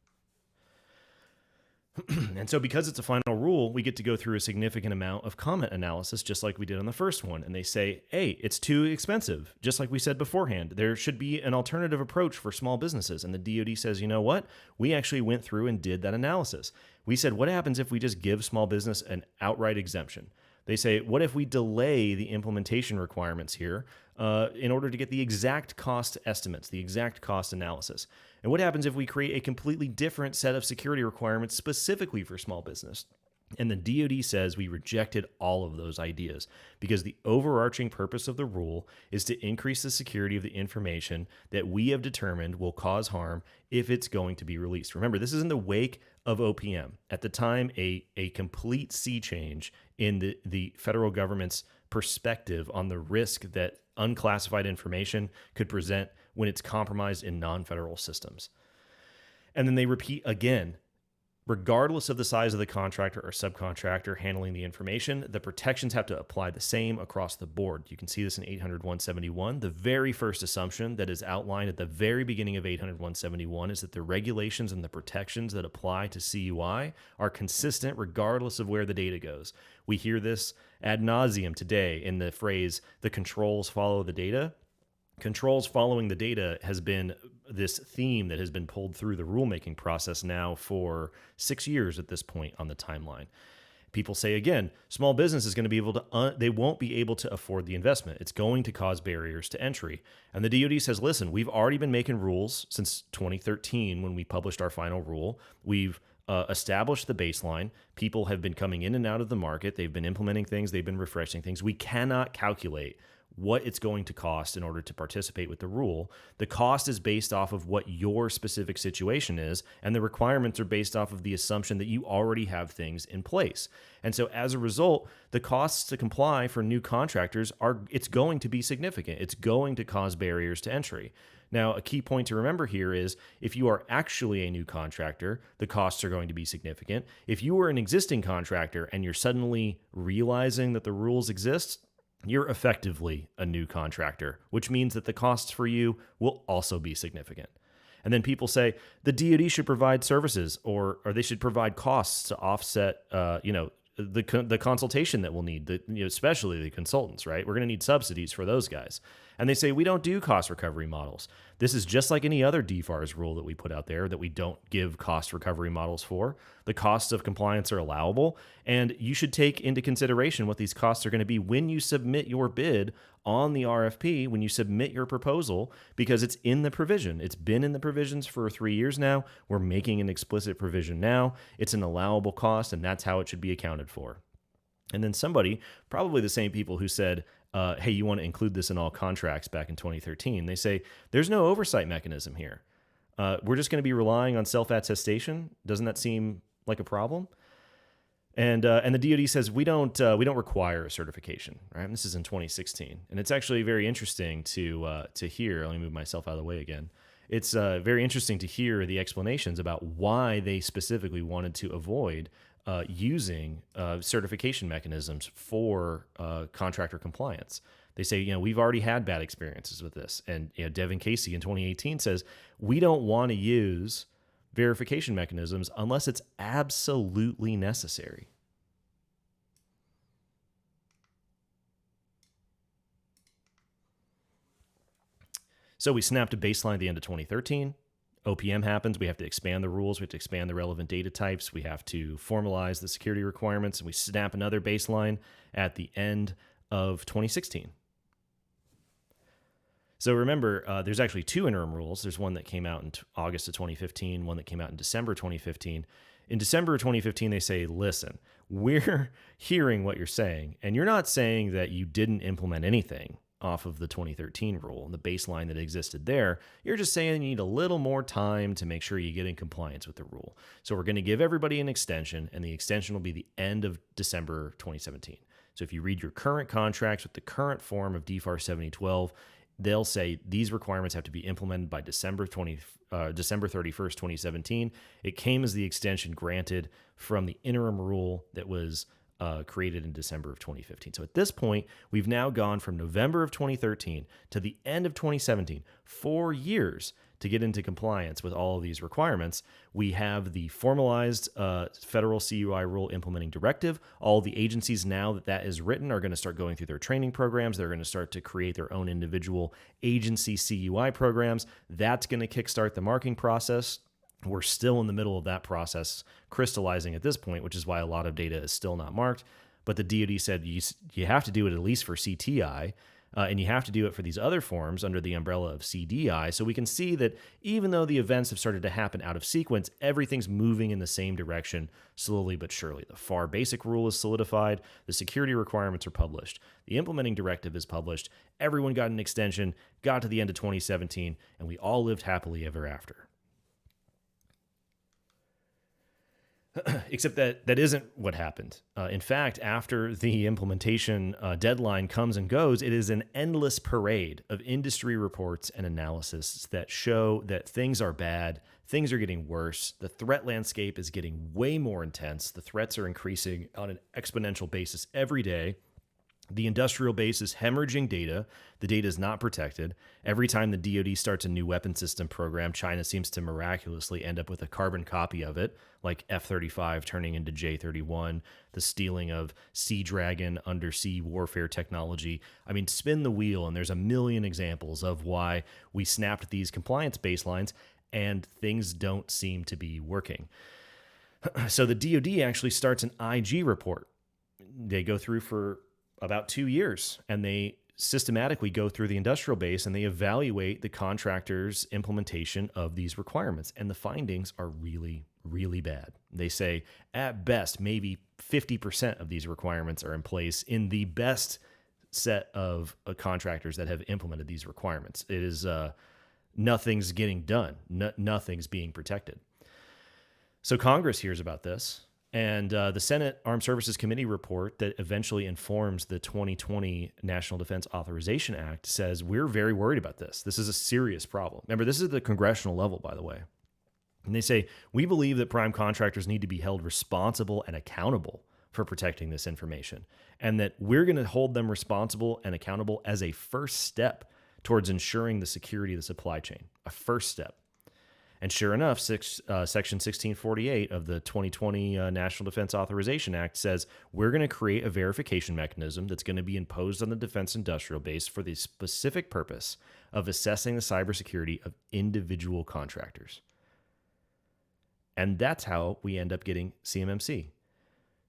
And so because it's a final rule, we get to go through a significant amount of comment analysis, just like we did on the first one. And they say, hey, it's too expensive. Just like we said beforehand, there should be an alternative approach for small businesses. And the DoD says, you know what? We actually went through and did that analysis. We said, what happens if we just give small business an outright exemption? They say, what if we delay the implementation requirements here in order to get the exact cost estimates, the exact cost analysis? And what happens if we create a completely different set of security requirements specifically for small business? And the DoD says we rejected all of those ideas because the overarching purpose of the rule is to increase the security of the information that we have determined will cause harm if it's going to be released. Remember, this is in the wake of OPM. At the time, a complete sea change in the federal government's perspective on the risk that unclassified information could present when it's compromised in non-federal systems. And then they repeat again, regardless of the size of the contractor or subcontractor handling the information, the protections have to apply the same across the board. You can see this in 800.171. The very first assumption that is outlined at the very beginning of 800.171 is that the regulations and the protections that apply to CUI are consistent regardless of where the data goes. We hear this ad nauseum today in the phrase, the controls follow the data. Controls following the data has been this theme that has been pulled through the rulemaking process now for 6 years at this point on the timeline. People say, again, small business is going to be able to, they won't be able to afford the investment. It's going to cause barriers to entry. And the DoD says, listen, we've already been making rules since 2013 when we published our final rule. We've established the baseline. People have been coming in and out of the market. They've been implementing things. They've been refreshing things. We cannot calculate what it's going to cost in order to participate with the rule. The cost is based off of what your specific situation is, and the requirements are based off of the assumption that you already have things in place. And so as a result, the costs to comply for new contractors it's going to be significant. It's going to cause barriers to entry. Now, a key point to remember here is if you are actually a new contractor, the costs are going to be significant. If you are an existing contractor and you're suddenly realizing that the rules exist, you're effectively a new contractor, which means that the costs for you will also be significant. And then people say the DoD should provide services or they should provide costs to offset, the consultation that we'll need, especially the consultants, right? We're going to need subsidies for those guys. And they say we don't do cost recovery models. This is just like any other DFARS rule that we put out there that we don't give cost recovery models for. The costs of compliance are allowable, and you should take into consideration what these costs are going to be when you submit your bid on the RFP, when you submit your proposal, because it's in the provision. It's been in the provisions for 3 years now. We're making an explicit provision now. It's an allowable cost, and that's how it should be accounted for. And then somebody, probably the same people who said, hey, you want to include this in all contracts back in 2013, they say, there's no oversight mechanism here. We're just going to be relying on self-attestation. Doesn't that seem like a problem? And the DoD says we don't require a certification, right? And this is in 2016, and it's actually very interesting to hear. Let me move myself out of the way again. it's very interesting to hear the explanations about why they specifically wanted to avoid using certification mechanisms for contractor compliance. They say, we've already had bad experiences with this. And Devin Casey in 2018 says, we don't want to use verification mechanisms unless it's absolutely necessary. So we snapped a baseline at the end of 2013. OPM happens. We have to expand the rules. We have to expand the relevant data types. We have to formalize the security requirements. And we snap another baseline at the end of 2016. So remember, there's actually two interim rules. There's one that came out in August of 2015, one that came out in December 2015. In December of 2015, they say, listen, we're hearing what you're saying, and you're not saying that you didn't implement anything off of the 2013 rule and the baseline that existed there. You're just saying you need a little more time to make sure you get in compliance with the rule. So we're going to give everybody an extension, and the extension will be the end of December 2017. So if you read your current contracts with the current form of DFARS 7012, they'll say these requirements have to be implemented by December 31st, 2017. It came as the extension granted from the interim rule that was created in December of 2015. So at this point, we've now gone from November of 2013 to the end of 2017, 4 years to get into compliance with all of these requirements. We have the formalized federal CUI rule implementing directive. All the agencies now that is written are going to start going through their training programs. They're going to start to create their own individual agency CUI programs. That's going to kickstart the marking process. We're still in the middle of that process crystallizing at this point, which is why a lot of data is still not marked. But the DoD said you have to do it at least for CTI, and you have to do it for these other forms under the umbrella of CDI. So we can see that even though the events have started to happen out of sequence, everything's moving in the same direction slowly but surely. The FAR basic rule is solidified. The security requirements are published. The implementing directive is published. Everyone got an extension, got to the end of 2017, and we all lived happily ever after. Except that isn't what happened. In fact, after the implementation deadline comes and goes, it is an endless parade of industry reports and analysis that show that things are bad, things are getting worse, the threat landscape is getting way more intense, the threats are increasing on an exponential basis every day. The industrial base is hemorrhaging data. The data is not protected. Every time the DoD starts a new weapon system program, China seems to miraculously end up with a carbon copy of it, like F-35 turning into J-31, the stealing of Sea Dragon undersea warfare technology. I mean, spin the wheel, and there's a million examples of why we snapped these compliance baselines, and things don't seem to be working. So the DoD actually starts an IG report. They go through for about 2 years, and they systematically go through the industrial base and they evaluate the contractor's implementation of these requirements. And the findings are really, really bad. They say at best, maybe 50% of these requirements are in place in the best set of contractors that have implemented these requirements. It is nothing's getting done. Nothing's being protected. So Congress hears about this. And the Senate Armed Services Committee report that eventually informs the 2020 National Defense Authorization Act says, we're very worried about this. This is a serious problem. Remember, this is at the congressional level, by the way. And they say, we believe that prime contractors need to be held responsible and accountable for protecting this information, and that we're going to hold them responsible and accountable as a first step towards ensuring the security of the supply chain, a first step. And sure enough, Section 1648 of the 2020 National Defense Authorization Act says we're going to create a verification mechanism that's going to be imposed on the defense industrial base for the specific purpose of assessing the cybersecurity of individual contractors. And that's how we end up getting CMMC.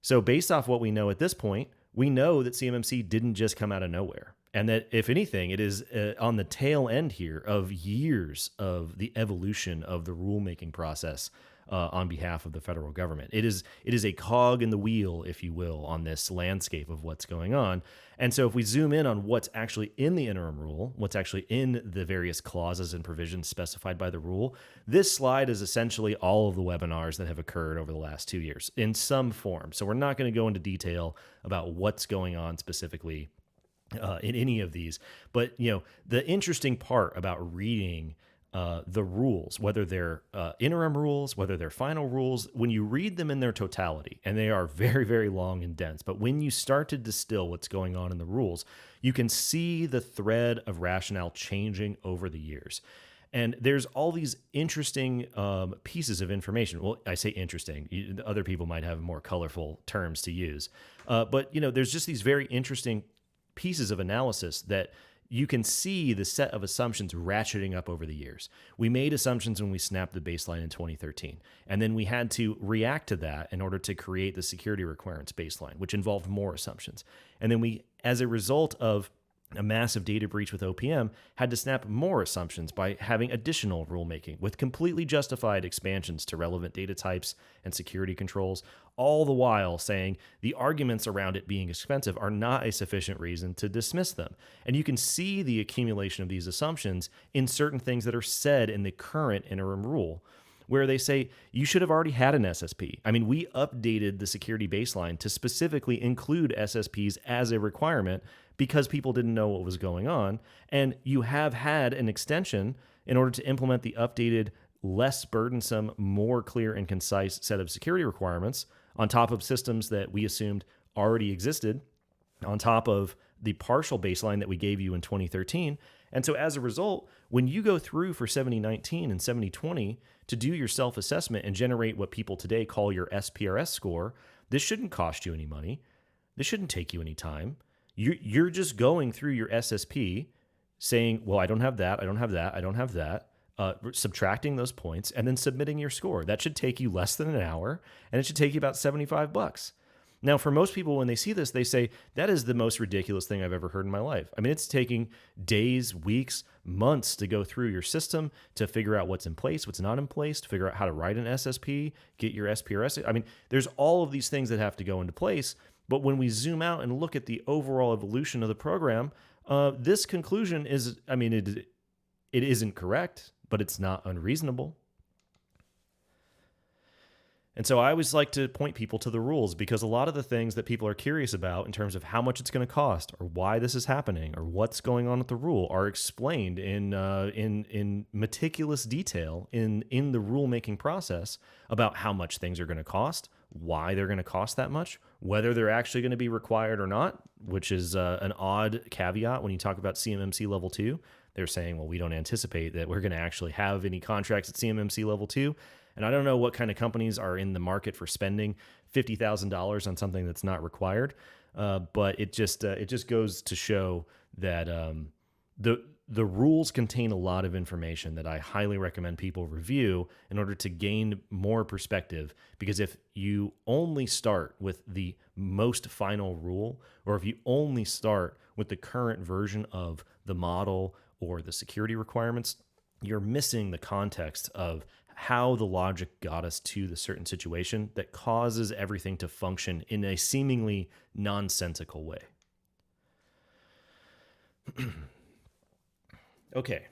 So based off what we know at this point, we know that CMMC didn't just come out of nowhere. And that, if anything, it is on the tail end here of years of the evolution of the rulemaking process on behalf of the federal government. It is a cog in the wheel, if you will, on this landscape of what's going on. And so if we zoom in on what's actually in the interim rule, what's actually in the various clauses and provisions specified by the rule, this slide is essentially all of the webinars that have occurred over the last 2 years in some form. So we're not going to go into detail about what's going on specifically in any of these. But, the interesting part about reading the rules, whether they're interim rules, whether they're final rules, when you read them in their totality, and they are very, very long and dense, but when you start to distill what's going on in the rules, you can see the thread of rationale changing over the years. And there's all these interesting pieces of information. Well, I say interesting. Other people might have more colorful terms to use. But, there's just these very interesting pieces of analysis that you can see the set of assumptions ratcheting up over the years. We made assumptions when we snapped the baseline in 2013, and then we had to react to that in order to create the security requirements baseline, which involved more assumptions. And then we, as a result of a massive data breach with OPM, had to snap more assumptions by having additional rulemaking with completely justified expansions to relevant data types and security controls, all the while saying the arguments around it being expensive are not a sufficient reason to dismiss them. And you can see the accumulation of these assumptions in certain things that are said in the current interim rule, where they say you should have already had an SSP. I mean, we updated the security baseline to specifically include SSPs as a requirement because people didn't know what was going on. And you have had an extension in order to implement the updated, less burdensome, more clear and concise set of security requirements on top of systems that we assumed already existed, on top of the partial baseline that we gave you in 2013. And so as a result, when you go through for 7019 and 7020 to do your self-assessment and generate what people today call your SPRS score, this shouldn't cost you any money. This shouldn't take you any time. You're just going through your SSP saying, well, I don't have that, I don't have that, I don't have that, subtracting those points, and then submitting your score. That should take you less than an hour, and it should take you about $75. Now, for most people, when they see this, they say, that is the most ridiculous thing I've ever heard in my life. I mean, it's taking days, weeks, months to go through your system to figure out what's in place, what's not in place, to figure out how to write an SSP, get your SPRS. I mean, there's all of these things that have to go into place. But when we zoom out and look at the overall evolution of the program, this conclusion is, I mean, it isn't correct, but it's not unreasonable. And so I always like to point people to the rules, because a lot of the things that people are curious about in terms of how much it's going to cost or why this is happening or what's going on with the rule are explained in meticulous detail in the rulemaking process about how much things are going to cost, why they're going to cost that much, whether they're actually going to be required or not, which is an odd caveat when you talk about CMMC level 2. They're saying, well, we don't anticipate that we're going to actually have any contracts at CMMC level 2. And I don't know what kind of companies are in the market for spending $50,000 on something that's not required, but it just goes to show that the rules contain a lot of information that I highly recommend people review in order to gain more perspective. Because if you only start with the most final rule, or if you only start with the current version of the model or the security requirements, you're missing the context of how the logic got us to the certain situation that causes everything to function in a seemingly nonsensical way. Okay,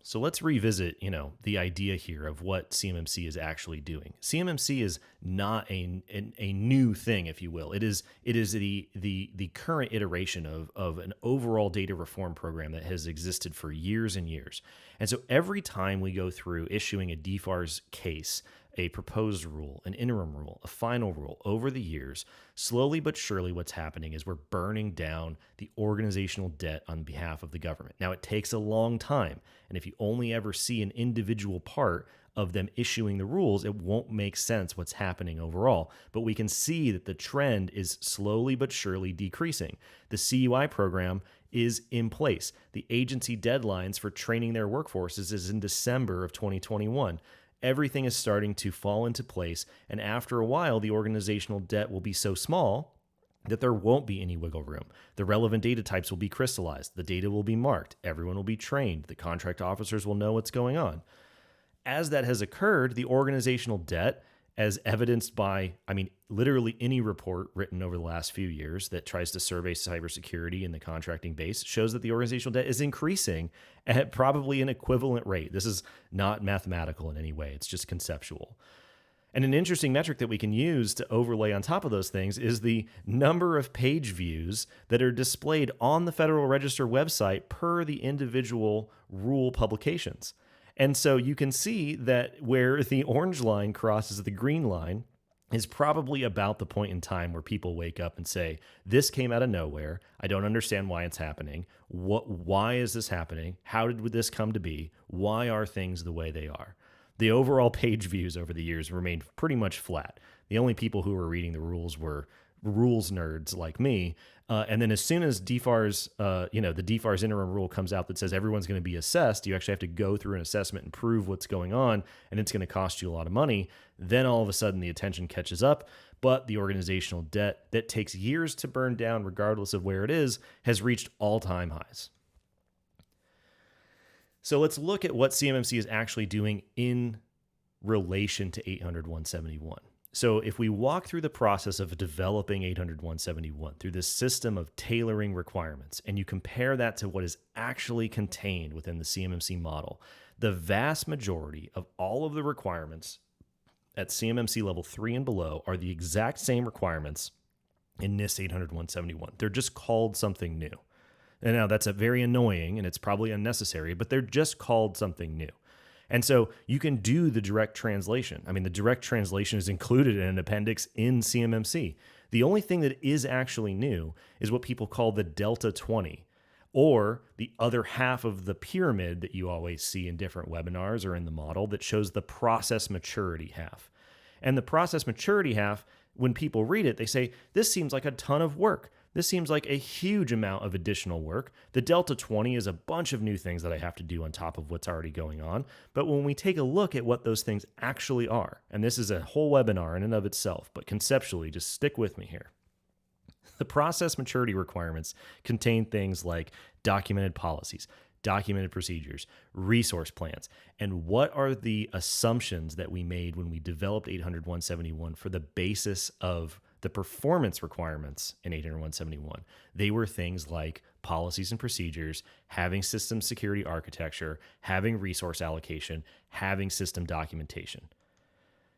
so let's revisit, the idea here of what CMMC is actually doing. CMMC is not a new thing, if you will. It is the current iteration of an overall data reform program that has existed for years and years. And so every time we go through issuing a DFARS case, a proposed rule, an interim rule, a final rule over the years, slowly but surely what's happening is we're burning down the organizational debt on behalf of the government. Now, it takes a long time, and if you only ever see an individual part of them issuing the rules, it won't make sense what's happening overall. But we can see that the trend is slowly but surely decreasing. The CUI program is in place. The agency deadlines for training their workforces is in December of 2021. Everything is starting to fall into place, and after a while, the organizational debt will be so small that there won't be any wiggle room. The relevant data types will be crystallized. The data will be marked. Everyone will be trained. The contract officers will know what's going on. As that has occurred, the organizational debt, as evidenced by, literally any report written over the last few years that tries to survey cybersecurity in the contracting base, shows that the organizational debt is increasing at probably an equivalent rate. This is not mathematical in any way. It's just conceptual. And an interesting metric that we can use to overlay on top of those things is the number of page views that are displayed on the Federal Register website per the individual rule publications. And so you can see that where the orange line crosses the green line is probably about the point in time where people wake up and say, this came out of nowhere. I don't understand why it's happening. Why is this happening? How did this come to be? Why are things the way they are? The overall page views over the years remained pretty much flat. The only people who were reading the rules were rules nerds like me. And then as soon as DFARS, the DFARS interim rule comes out that says everyone's going to be assessed, you actually have to go through an assessment and prove what's going on, and it's going to cost you a lot of money. Then all of a sudden the attention catches up, but the organizational debt that takes years to burn down regardless of where it is has reached all-time highs. So let's look at what CMMC is actually doing in relation to 800-171. So if we walk through the process of developing 800-171 through this system of tailoring requirements, and you compare that to what is actually contained within the CMMC model, the vast majority of all of the requirements at CMMC level 3 and below are the exact same requirements in NIST 800-171. They're just called something new. And now that's very annoying and it's probably unnecessary, but they're just called something new. And so you can do the direct translation. I mean, the direct translation is included in an appendix in CMMC. The only thing that is actually new is what people call the Delta 20, or the other half of the pyramid that you always see in different webinars or in the model that shows the process maturity half. And the process maturity half, when people read it, they say, this seems like a ton of work. This seems like a huge amount of additional work. The Delta 20 is a bunch of new things that I have to do on top of what's already going on. But when we take a look at what those things actually are, and this is a whole webinar in and of itself, but conceptually, just stick with me here. The process maturity requirements contain things like documented policies, documented procedures, resource plans, and what are the assumptions that we made when we developed 800-171 for the basis of the performance requirements in 800-171. They were things like policies and procedures, having system security architecture, having resource allocation, having system documentation.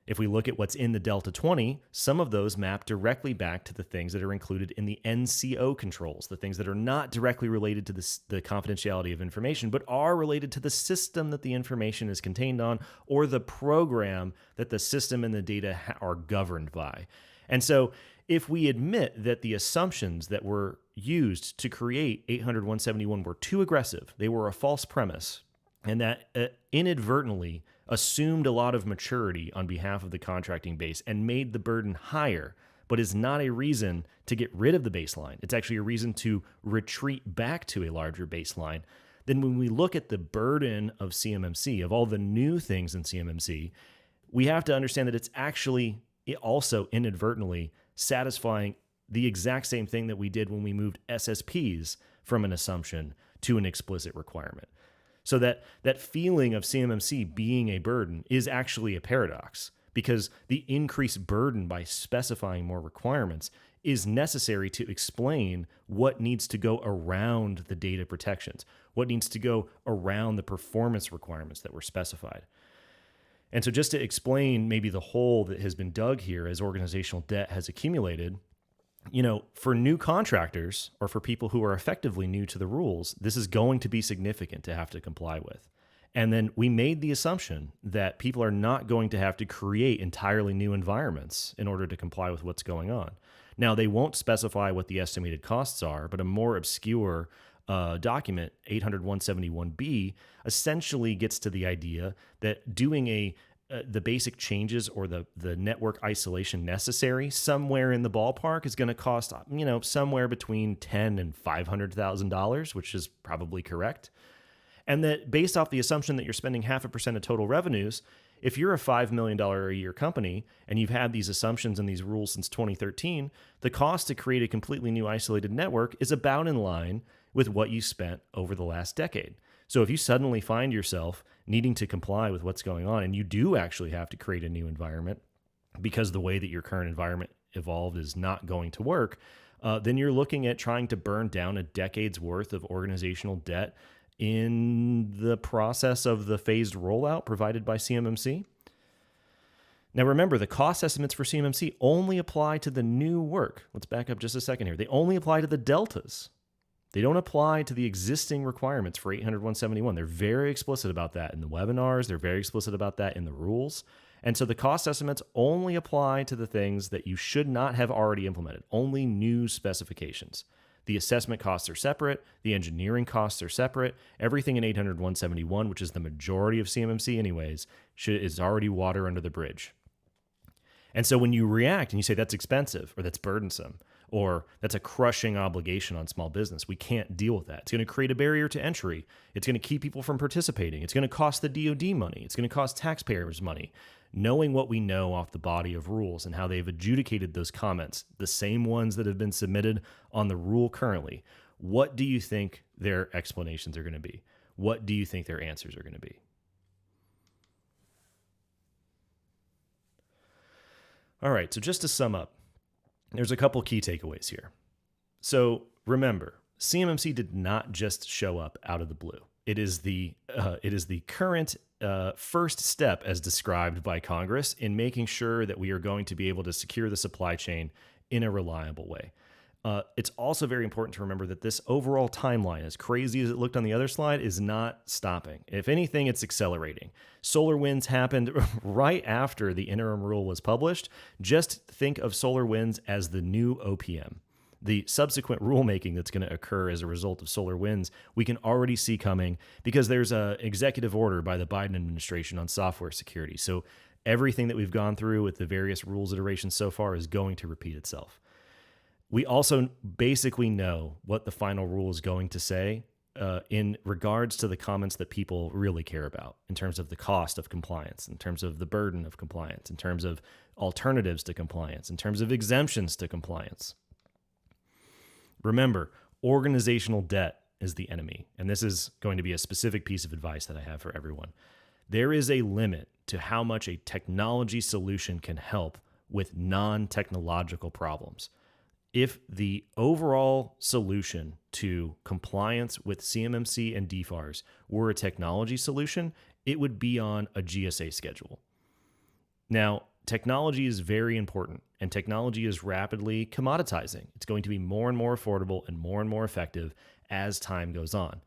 If we look at what's in the Delta 20, some of those map directly back to the things that are included in the NCO controls, the things that are not directly related to the confidentiality of information, but are related to the system that the information is contained on or the program that the system and the data are governed by. And so if we admit that the assumptions that were used to create 800-171 were too aggressive, they were a false premise, and that inadvertently assumed a lot of maturity on behalf of the contracting base and made the burden higher, but is not a reason to get rid of the baseline. It's actually a reason to retreat back to a larger baseline. Then when we look at the burden of CMMC, of all the new things in CMMC, we have to understand that it's actually also inadvertently satisfying the exact same thing that we did when we moved SSPs from an assumption to an explicit requirement. So that feeling of CMMC being a burden is actually a paradox, because the increased burden by specifying more requirements is necessary to explain what needs to go around the data protections, what needs to go around the performance requirements that were specified. And so just to explain maybe the hole that has been dug here as organizational debt has accumulated, for new contractors or for people who are effectively new to the rules, this is going to be significant to have to comply with. And then we made the assumption that people are not going to have to create entirely new environments in order to comply with what's going on. Now, they won't specify what the estimated costs are, but a more obscure document, 800-171B, essentially gets to the idea that doing the basic changes or the network isolation necessary somewhere in the ballpark is going to cost somewhere between $10,000 and $500,000, which is probably correct. And that based off the assumption that you're spending 0.5% of total revenues, if you're a $5 million a year company and you've had these assumptions and these rules since 2013, the cost to create a completely new isolated network is about in line with what you spent over the last decade. So if you suddenly find yourself needing to comply with what's going on and you do actually have to create a new environment because the way that your current environment evolved is not going to work, then you're looking at trying to burn down a decade's worth of organizational debt in the process of the phased rollout provided by CMMC. Now remember, the cost estimates for CMMC only apply to the new work. Let's back up just a second here. They only apply to the deltas. They don't apply to the existing requirements for 800.171. They're very explicit about that in the webinars. They're very explicit about that in the rules. And so the cost estimates only apply to the things that you should not have already implemented, only new specifications. The assessment costs are separate. The engineering costs are separate. Everything in 800.171, which is the majority of CMMC anyways, is already water under the bridge. And so when you react and you say that's expensive or that's burdensome or that's a crushing obligation on small business, we can't deal with that. It's going to create a barrier to entry. It's going to keep people from participating. It's going to cost the DoD money. It's going to cost taxpayers money. Knowing what we know off the body of rules and how they've adjudicated those comments, the same ones that have been submitted on the rule currently, what do you think their explanations are going to be? What do you think their answers are going to be? All right, so just to sum up, there's a couple key takeaways here. So remember, CMMC did not just show up out of the blue. It is the current first step as described by Congress in making sure that we are going to be able to secure the supply chain in a reliable way. It's also very important to remember that this overall timeline, as crazy as it looked on the other slide, is not stopping. If anything, it's accelerating. SolarWinds happened right after the interim rule was published. Just think of SolarWinds as the new OPM. The subsequent rulemaking that's going to occur as a result of SolarWinds, we can already see coming because there's an executive order by the Biden administration on software security. So everything that we've gone through with the various rules iterations so far is going to repeat itself. We also basically know what the final rule is going to say in regards to the comments that people really care about in terms of the cost of compliance, in terms of the burden of compliance, in terms of alternatives to compliance, in terms of exemptions to compliance. Remember, organizational debt is the enemy, and this is going to be a specific piece of advice that I have for everyone. There is a limit to how much a technology solution can help with non-technological problems. If the overall solution to compliance with CMMC and DFARS were a technology solution, it would be on a GSA schedule. Now, technology is very important, and technology is rapidly commoditizing. It's going to be more and more affordable and more effective as time goes on.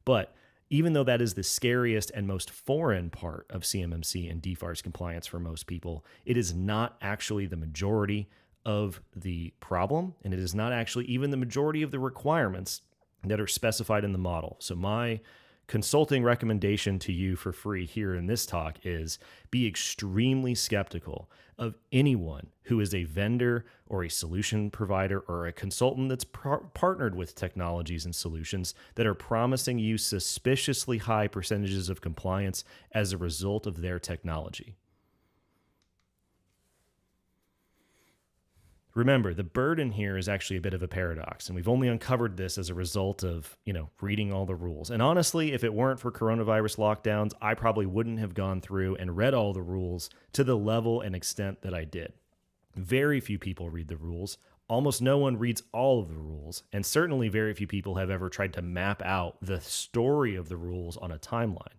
But even though that is the scariest and most foreign part of CMMC and DFARS compliance for most people, it is not actually the majority of the problem, and it is not actually even the majority of the requirements that are specified in the model. So my consulting recommendation to you for free here in this talk is be extremely skeptical of anyone who is a vendor or a solution provider or a consultant that's partnered with technologies and solutions that are promising you suspiciously high percentages of compliance as a result of their technology. Remember, the burden here is actually a bit of a paradox, and we've only uncovered this as a result of, reading all the rules. And honestly, if it weren't for coronavirus lockdowns, I probably wouldn't have gone through and read all the rules to the level and extent that I did. Very few people read the rules. Almost no one reads all of the rules, and certainly very few people have ever tried to map out the story of the rules on a timeline.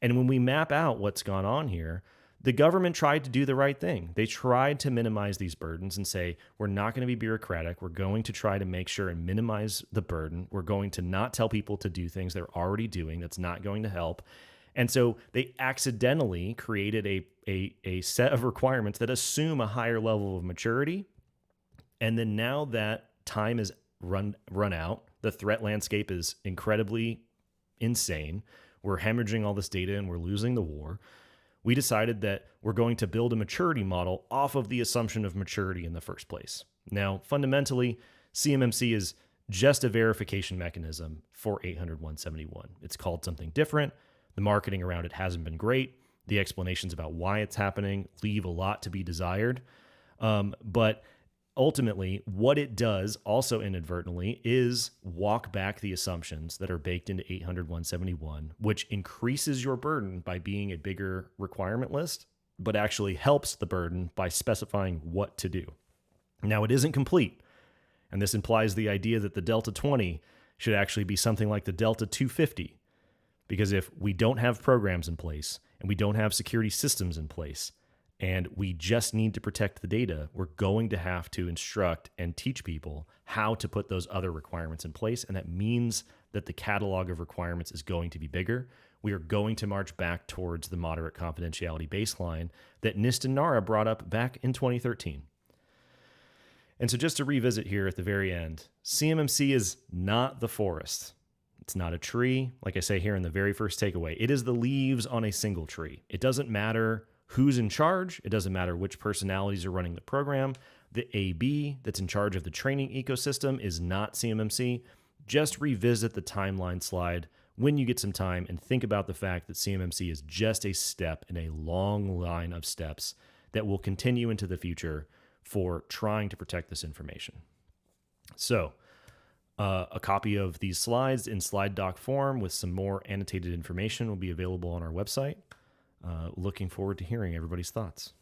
And when we map out what's gone on here, the government tried to do the right thing. They tried to minimize these burdens and say, we're not going to be bureaucratic. We're going to try to make sure and minimize the burden. We're going to not tell people to do things they're already doing. That's not going to help. And so they accidentally created a set of requirements that assume a higher level of maturity. And then now that time is run out, the threat landscape is incredibly insane. We're hemorrhaging all this data and we're losing the war. We decided that we're going to build a maturity model off of the assumption of maturity in the first place. Now, fundamentally, CMMC is just a verification mechanism for 800.171. It's called something different. The marketing around it hasn't been great. The explanations about why it's happening leave a lot to be desired. But ultimately, what it does, also inadvertently, is walk back the assumptions that are baked into 800.171, which increases your burden by being a bigger requirement list, but actually helps the burden by specifying what to do. Now, it isn't complete, and this implies the idea that the Delta 20 should actually be something like the Delta 250, because if we don't have programs in place and we don't have security systems in place, and we just need to protect the data, we're going to have to instruct and teach people how to put those other requirements in place. And that means that the catalog of requirements is going to be bigger. We are going to march back towards the moderate confidentiality baseline that NIST and NARA brought up back in 2013. And so just to revisit here at the very end, CMMC is not the forest. It's not a tree, like I say here in the very first takeaway. It is the leaves on a single tree. It doesn't matter who's in charge. It doesn't matter which personalities are running the program. The AB that's in charge of the training ecosystem is not CMMC. Just revisit the timeline slide when you get some time and think about the fact that CMMC is just a step in a long line of steps that will continue into the future for trying to protect this information. So a copy of these slides in slide doc form with some more annotated information will be available on our website. Looking forward to hearing everybody's thoughts.